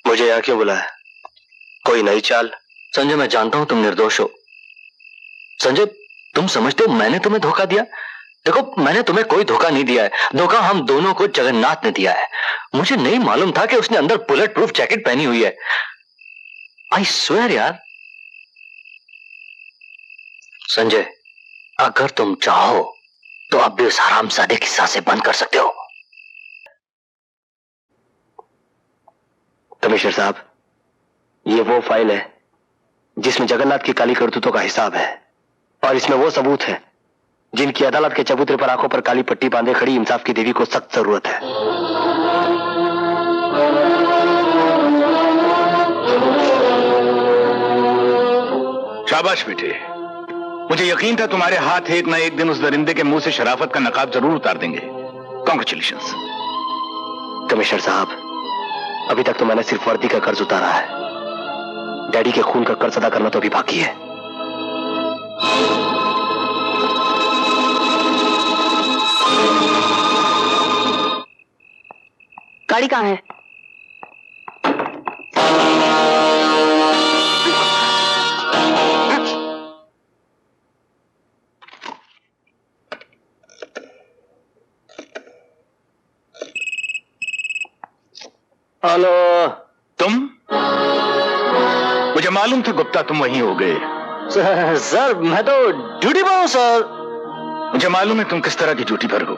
मुझे यहाँ क्यों बुलाया? कोई नई चाल? संजय, मैं जानता हूं तुम निर्दोष हो। संजय, तुम समझते हो मैंने तुम्हें धोखा दिया? देखो, मैंने तुम्हें कोई धोखा नहीं दिया है। धोखा हम दोनों को जगन्नाथ ने दिया है। मुझे नहीं मालूम था कि उसने अंदर बुलेट प्रूफ जैकेट पहनी हुई है। आई स्वेयर यार। संजय, अगर तुम चाहो तो अब भी उस हरामजादे की सांसें बंद कर सकते हो। कमिश्नर साहब, ये वो फाइल है जिसमें जगन्नाथ की काली करतूतों का हिसाब है, और इसमें वो सबूत है जिनकी अदालत के चबूतरे पर आंखों पर काली पट्टी बांधे खड़ी इंसाफ की देवी को सख्त जरूरत है। शाबाश बेटे, मुझे यकीन था तुम्हारे हाथ एक ना एक दिन उस दरिंदे के मुंह से शराफत का नकाब जरूर उतार देंगे। कॉन्ग्रेचुलेशंस। कमिश्नर साहब, अभी तक तो मैंने सिर्फ वर्दी का कर्ज उतारा है। डैडी के खून का कर्ज अदा करना तो अभी बाकी है। गाड़ी कहाँ है? हेलो। तुम? मुझे मालूम था गुप्ता तुम वहीं हो गए। सर, मैं तो ड्यूटी पर हूं सर। मुझे मालूम है तुम किस तरह की ड्यूटी पर हो।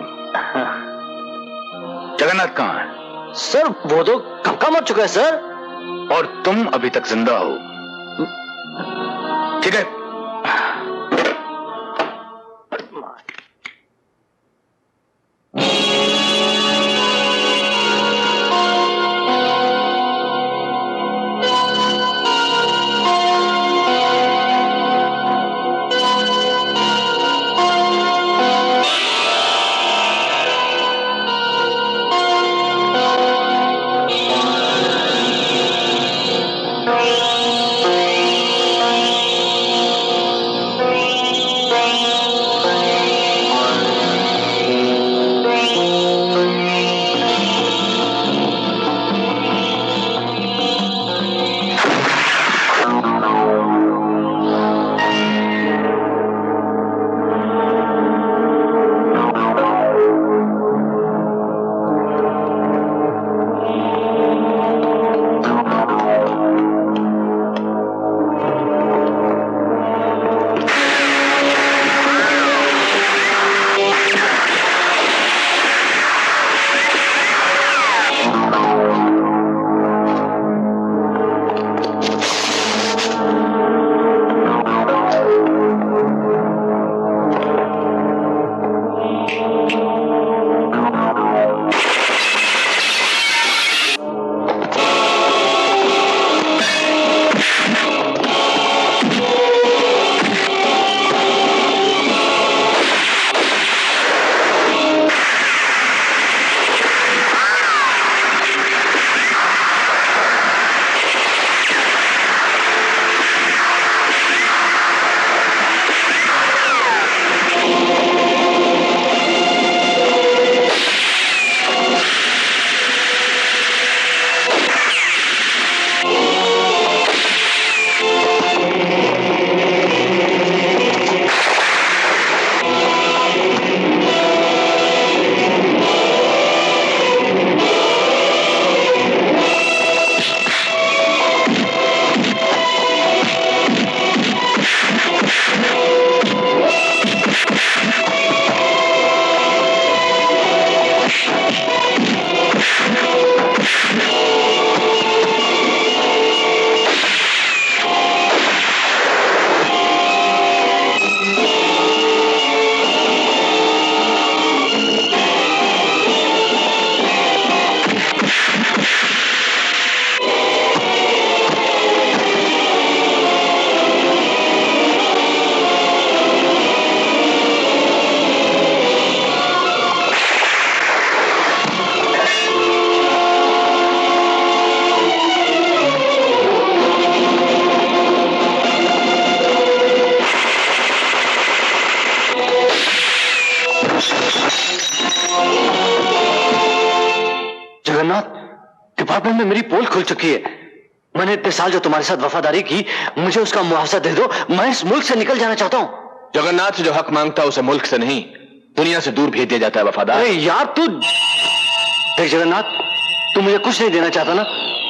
जगन्नाथ कहाँ है? सर, वो तो कब का मर चुका है सर। और तुम अभी तक जिंदा हो। ठीक है, में मेरी पोल खुल चुकी है। मैंने इतने साल जो तुम्हारे साथ वफादारी की, मुझे उसका मुआवजा दे दो। मैं इस मुल्क से निकल जाना चाहता हूँ। जगन्नाथ जो हक मांगता है उसे मुल्क से नहीं दुनिया से दूर भेज दिया जाता है वफादार। अरे यार तू देख जगन्नाथ, तू मुझे कुछ नहीं देना चाहता ना,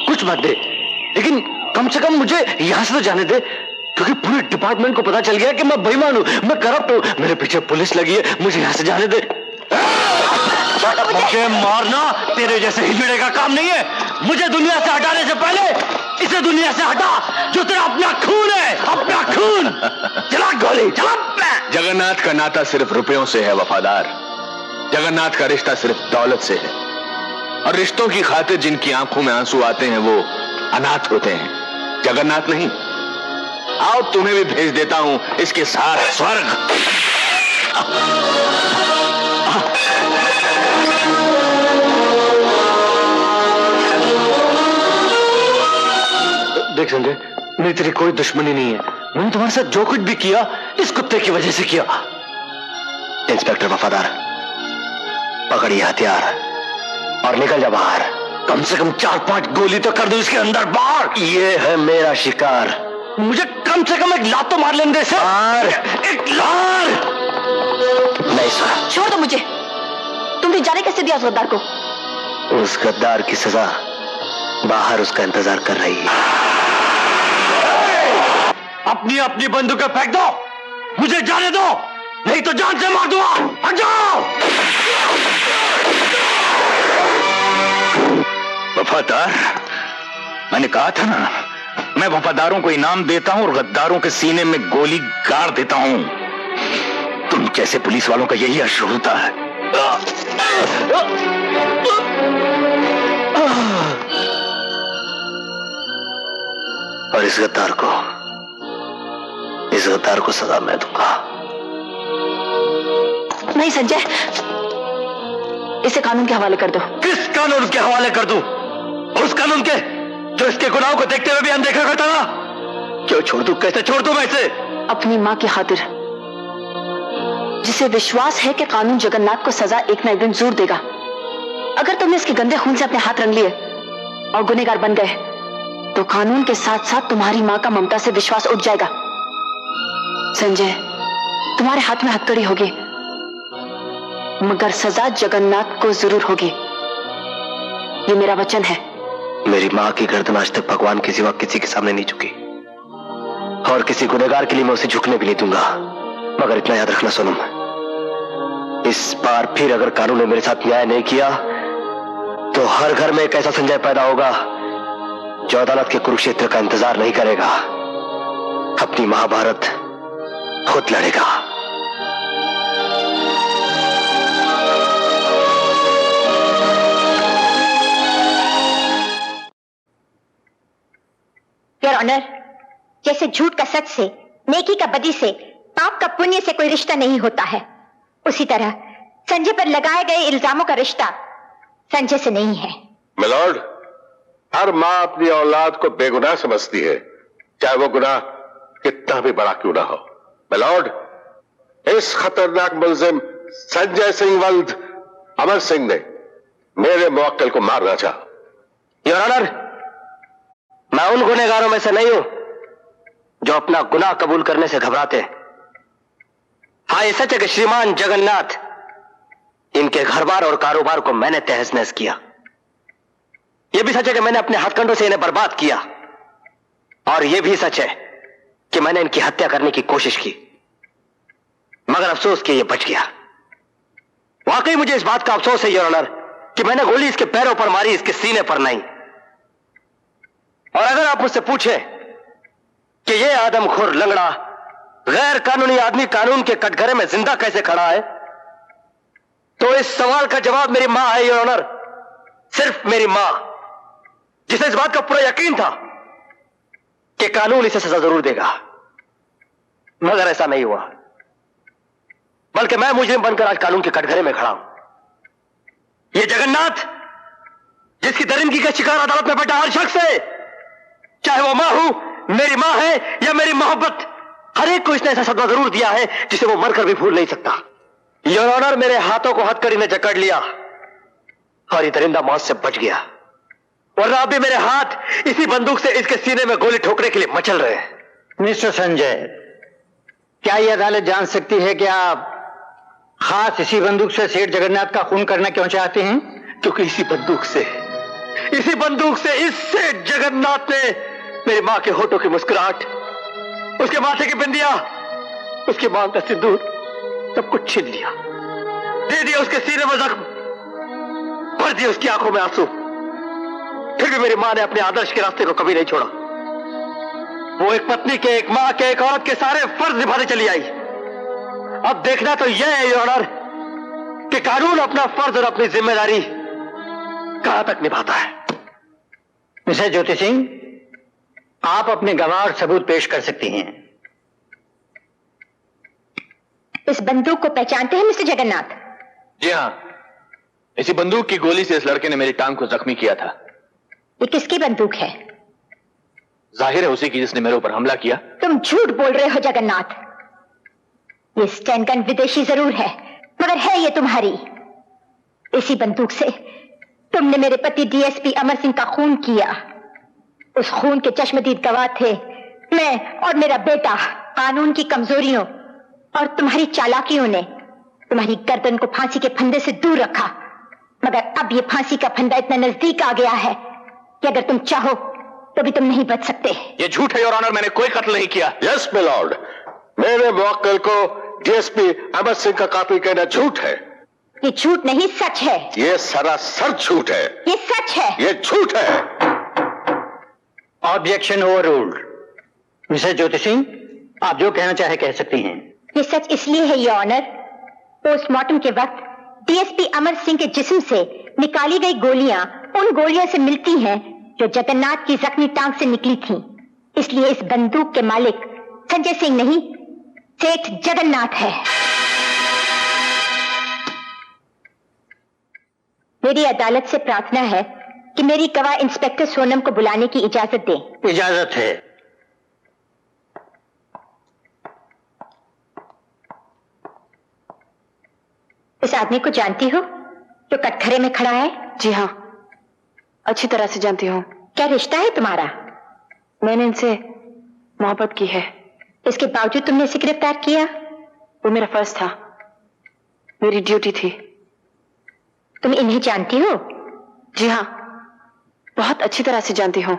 कुछ मत दे, लेकिन कम से कम मुझे यहां से तो जाने दे, क्योंकि पूरे डिपार्टमेंट को पता चल गया कि मैं बेईमान हूं, मैं करप्ट हूं, मेरे पीछे पुलिस लगी है। मुझे यहां से जाने दे। मुझे मारना तेरे जैसे हिजड़े का काम नहीं है। मुझे दुनिया से हटाने से पहले इसे दुनिया से हटा, जो तेरा अपना खून है, अपना खून। चला गोली, चला। जगन्नाथ का नाता सिर्फ रुपयों से है वफादार। जगन्नाथ का रिश्ता सिर्फ दौलत से है, और रिश्तों की खातिर जिनकी आंखों में आंसू आते हैं वो अनाथ होते हैं, जगन्नाथ नहीं। आओ तुम्हें भी भेज देता हूं इसके साथ स्वर्ग। देख संजय, मेरी तेरी कोई दुश्मनी नहीं है। मैंने तुम्हारे साथ जो कुछ भी किया इस कुत्ते की वजह से किया। इंस्पेक्टर वफादार, पकड़िए हथियार और निकल जा बाहर। कम से कम 4-5 गोली तो कर दो इसके अंदर बाहर। ये है मेरा शिकार। मुझे कम से कम एक लात तो मार लेने दे सर। एक लार। नहीं सर, छोड़ दो मुझे। तुमने जाने कैसे दिया उस गद्दार को? उस गद्दार की सजा बाहर उसका इंतजार कर रही है। अपनी अपनी बंदूकें फेंक दो, मुझे जाने दो, नहीं तो जान से मार दूंगा। हट जाओ। वफादार, मैंने कहा था ना, मैं वफादारों को इनाम देता हूं और गद्दारों के सीने में गोली गाड़ देता हूं। तुम जैसे पुलिस वालों का यही अश्र होता है। और इस गद्दार को सजा मैं दूंगा। नहीं संजय, इसे कानून के हवाले कर दो। किस कानून के हवाले कर दूं? उस कानून के जो इसके गुनाहों को देखते हुए भी अनदेखा करता था। क्यों छोड़ दूं? कैसे छोड़ दूं मैं इसे? अपनी मां की खातिर, जिसे विश्वास है कि कानून जगन्नाथ को सजा एक ना एक दिन जरूर देगा। अगर तुमने इसके गंदे खून से अपने हाथ रंग लिए और गुनहगार बन गए, तो कानून के साथ साथ तुम्हारी मां का ममता से विश्वास उठ जाएगा। संजय, तुम्हारे हाथ में हथकड़ी होगी, मगर सजा जगन्नाथ को जरूर होगी। ये मेरा वचन है। मेरी मां की गर्दन आज तक भगवान के सिवा किसी के सामने नहीं झुकी, और किसी गुनहगार के लिए मैं उसे झुकने भी नहीं दूंगा। मगर इतना याद रखना सोनम, इस बार फिर अगर कानून ने मेरे साथ न्याय नहीं किया, तो हर घर में एक ऐसा संजय पैदा होगा जो अदालत के कुरुक्षेत्र का इंतजार नहीं करेगा, अपनी महाभारत खुद लड़ेगा। योर ऑनर, जैसे झूठ का सच से, नेकी का बदी से, पाप का पुण्य से कोई रिश्ता नहीं होता है, उसी तरह संजय पर लगाए गए इल्जामों का रिश्ता संजय से नहीं है। मिलॉर्ड, हर मां अपनी औलाद को बेगुनाह समझती है, चाहे वो गुनाह कितना भी बड़ा क्यों ना हो। मिलॉर्ड, इस खतरनाक मुलजिम संजय सिंह वल्द अमर सिंह ने मेरे मुवक्किल को मारना चाहा। योर ऑनर, मैं उन गुनहगारों में से नहीं हूं जो अपना गुनाह कबूल करने से घबराते। हाँ, ये सच है कि श्रीमान जगन्नाथ, इनके घर बार और कारोबार को मैंने तहस नहस किया। यह भी सच है कि मैंने अपने हथकंडों से इन्हें बर्बाद किया, और यह भी सच है कि मैंने इनकी हत्या करने की कोशिश की, मगर अफसोस कि यह बच गया। वाकई मुझे इस बात का अफसोस है योर ऑनर कि मैंने गोली इसके पैरों पर मारी, इसके सीने पर नहीं। और अगर आप मुझसे पूछें कि यह आदमखोर लंगड़ा गैर कानूनी आदमी कानून के कटघरे में जिंदा कैसे खड़ा है, तो इस सवाल का जवाब मेरी मां है योर ऑनर, सिर्फ मेरी मां, जिसे इस बात का पूरा यकीन था कि कानून इसे सजा जरूर देगा। मगर ऐसा नहीं हुआ, बल्कि मैं मुजरिम बनकर आज कानून के कटघरे में खड़ा हूं। यह जगन्नाथ, जिसकी दरिंदगी का शिकार अदालत में बैठा हर शख्स है, चाहे वो मां हूं, मेरी मां है या मेरी मोहब्बत, हर एक को इसने ऐसा सदमा जरूर दिया है जिसे वो मरकर भी भूल नहीं सकता। योर ऑनर, मेरे हाथों को हथकड़ी ने जकड़ लिया और ये दरिंदा मौत से बच गया, वरना अभी मेरे हाथ इसी बंदूक से इसके सीने में गोली ठोकने के लिए मचल रहे हैं। मिस्टर संजय, क्या यह अदालत जान सकती है कि आप खास इसी बंदूक से सेठ जगन्नाथ का खून करना क्यों चाहते हैं? क्योंकि इसी बंदूक से इस सेठ जगन्नाथ ने मेरी मां के होठों की मुस्कुराहट, उसके माथे की बिंदिया, उसकी मांग का सिंदूर सब कुछ छीन लिया, दे दिया उसके सीने में जख्म, भर दिया उसकी आंखों में आंसू। फिर भी मेरी मां ने अपने आदर्श के रास्ते को कभी नहीं छोड़ा। वो एक पत्नी के, एक मां के, एक औरत के सारे फर्ज निभाने चली आई। अब देखना तो यह है योर ऑनर कि कानून अपना फर्ज और अपनी जिम्मेदारी कहां तक निभाता है। मिस्टर ज्योति सिंह, आप अपने गवाह और सबूत पेश कर सकती हैं। इस बंदूक को पहचानते हैं मिस्टर जगन्नाथ? जी हाँ, इसी बंदूक की गोली से इस लड़के ने मेरी टांग को जख्मी किया था। ये किसकी बंदूक है? जाहिर है उसी की जिसने मेरे ऊपर हमला किया। तुम झूठ बोल रहे हो जगन्नाथ। ये स्टैन गन विदेशी जरूर है, मगर है ये तुम्हारी। इसी बंदूक से तुमने मेरे पति डीएसपी अमर सिंह का खून किया। उस खून के चश्मदीद गवाह थे मैं और मेरा बेटा। कानून की कमजोरियों और तुम्हारी चालाकियों ने तुम्हारी गर्दन को फांसी के फंदे से दूर रखा, मगर अब ये फांसी का फंदा इतना नजदीक आ गया है कि अगर तुम चाहो तो भी तुम नहीं बच सकते। ये झूठ है योर ऑनर, मैंने कोई कत्ल नहीं किया। यस माय लॉर्ड, मेरे मुवक्किल को डीएसपी अमर सिंह का कातिल कहना झूठ है। ये झूठ नहीं, सच है। ये सरासर झूठ है। ये सच है। ये झूठ है। Objection overruled. Mister Jyoti Singh, आप जो कहना चाहे कह सकती हैं। ये सच इसलिए है योर ऑनर, पोस्टमार्टम के वक्त डीएसपी अमर सिंह के जिस्म से निकाली गई गोलियां उन गोलियों से मिलती हैं जो जगन्नाथ की जख्मी टांग से निकली थीं। इसलिए इस बंदूक के मालिक संजय सिंह नहीं, सेठ जगन्नाथ है। मेरी अदालत से प्रार्थना है कि मेरी गवाह इंस्पेक्टर सोनम को बुलाने की इजाजत दें। इजाजत है। इस आदमी को जानती हो जो कटघरे में खड़ा है? जी हाँ, अच्छी तरह से जानती हूँ। क्या रिश्ता है तुम्हारा? मैंने इनसे मोहब्बत की है। इसके बावजूद तुमने इसे गिरफ्तार किया? वो मेरा फर्ज था, मेरी ड्यूटी थी। तुम इन्हें जानती हो? जी हाँ, बहुत अच्छी तरह से जानती हूँ।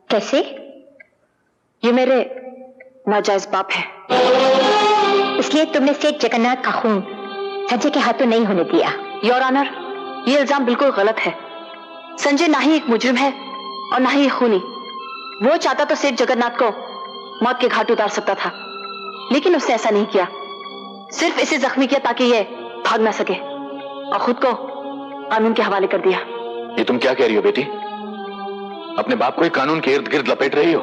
कैसे? ये मेरे नाजायज बाप है। इसलिए तुमने सेठ जगन्नाथ का खून संजय के हाथों नहीं होने दिया? योर ऑनर, ये इल्जाम बिल्कुल गलत है। संजय ना ही एक मुजरिम है और ना ही एक खूनी। वो चाहता तो सेठ जगन्नाथ को मौत के घाट उतार सकता था, लेकिन उसने ऐसा नहीं किया। सिर्फ इसे जख्मी किया ताकि ये भाग ना सके और खुद को कानून के हवाले कर दिया। ये तुम क्या कह रही हो बेटी? अपने बाप को ही कानून के इर्द गिर्द लपेट रही हो।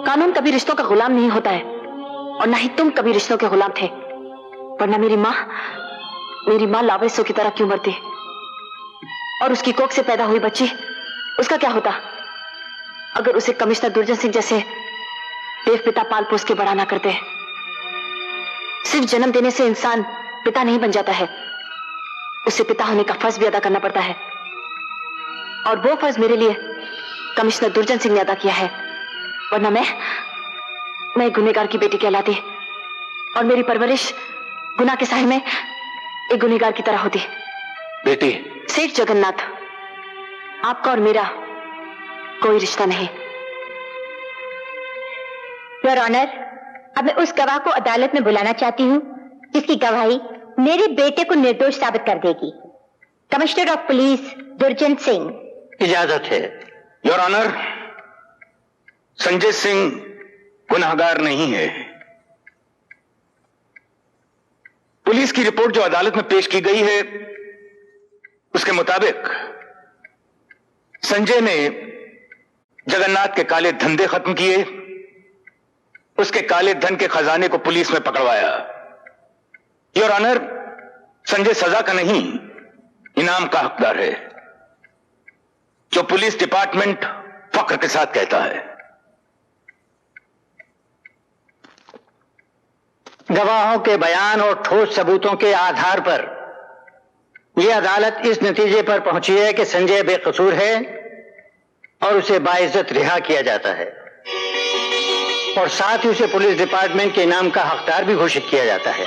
कानून कभी रिश्तों का गुलाम नहीं होता है और ना ही तुम कभी रिश्तों के गुलाम थे, वरना मेरी माँ लावेसों की तरह क्यों मरती? और उसकी कोख से पैदा हुई बच्ची, उसका क्या होता अगर उसे कमिश्नर दुर्जन सिंह जैसे देव पिता पाल पोस के बड़ा ना करते? सिर्फ जन्म देने से इंसान पिता नहीं बन जाता है, उसे पिता होने का फर्ज भी अदा करना पड़ता है। और वो फर्ज मेरे लिए कमिश्नर दुर्जन सिंह ने अदा किया है, वरना मैं गुनहगार की बेटी कहलाती और मेरी परवरिश गुनाह के साए में एक गुनहगार की तरह होती। बेटी, सेठ जगन्नाथ, आपका और मेरा कोई रिश्ता नहीं। योर ऑनर, अब मैं उस गवाह को अदालत में बुलाना चाहती हूँ जिसकी गवाही मेरे बेटे को निर्दोष साबित कर देगी। कमिश्नर ऑफ पुलिस दुर्जन सिंह। इजाजत है। योर ऑनर, संजय सिंह गुनहगार नहीं है। पुलिस की रिपोर्ट जो अदालत में पेश की गई है उसके मुताबिक संजय ने जगन्नाथ के काले धंधे खत्म किए, उसके काले धन के खजाने को पुलिस में पकड़वाया। योर ऑनर, संजय सजा का नहीं इनाम का हकदार है, जो पुलिस डिपार्टमेंट फख्र के साथ कहता है। गवाहों के बयान और ठोस सबूतों के आधार पर यह अदालत इस नतीजे पर पहुंची है कि संजय बेकसूर है और उसे बाइज्जत रिहा किया जाता है और साथ ही उसे पुलिस डिपार्टमेंट के इनाम का हकदार भी घोषित किया जाता है।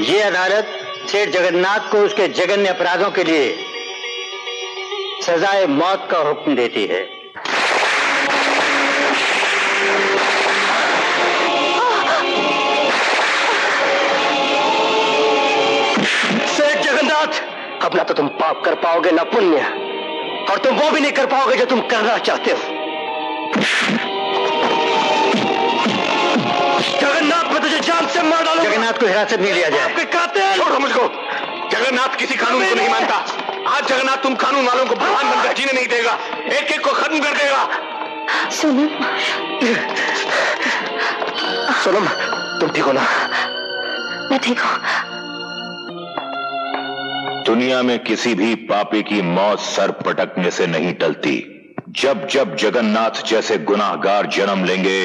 ये अदालत सेठ जगन्नाथ को उसके जघन्य अपराधों के लिए सजाए मौत का हुक्म देती है। सेठ जगन्नाथ, अब ना तो तुम पाप कर पाओगे ना पुण्य, और तुम वो भी नहीं कर पाओगे जो तुम करना चाहते हो। जगन्नाथ, मैं तुझे जान से मार डालूंगा। जगन्नाथ को हिरासत में लिया जाए। आपके कातिल। छोड़ो मुझको। जगन्नाथ किसी कानून को नहीं मानता। आज जगन्नाथ तुम कानून वालों को भगवान बनकर जीने नहीं देगा, एक एक को खत्म कर देगा। सोनम, सोनम, तुम ठीक हो ना? मैं ठीक हूँ। दुनिया में किसी भी पापी की मौत सर पटकने से नहीं टलती। जब जब जगन्नाथ जैसे गुनाहगार जन्म लेंगे,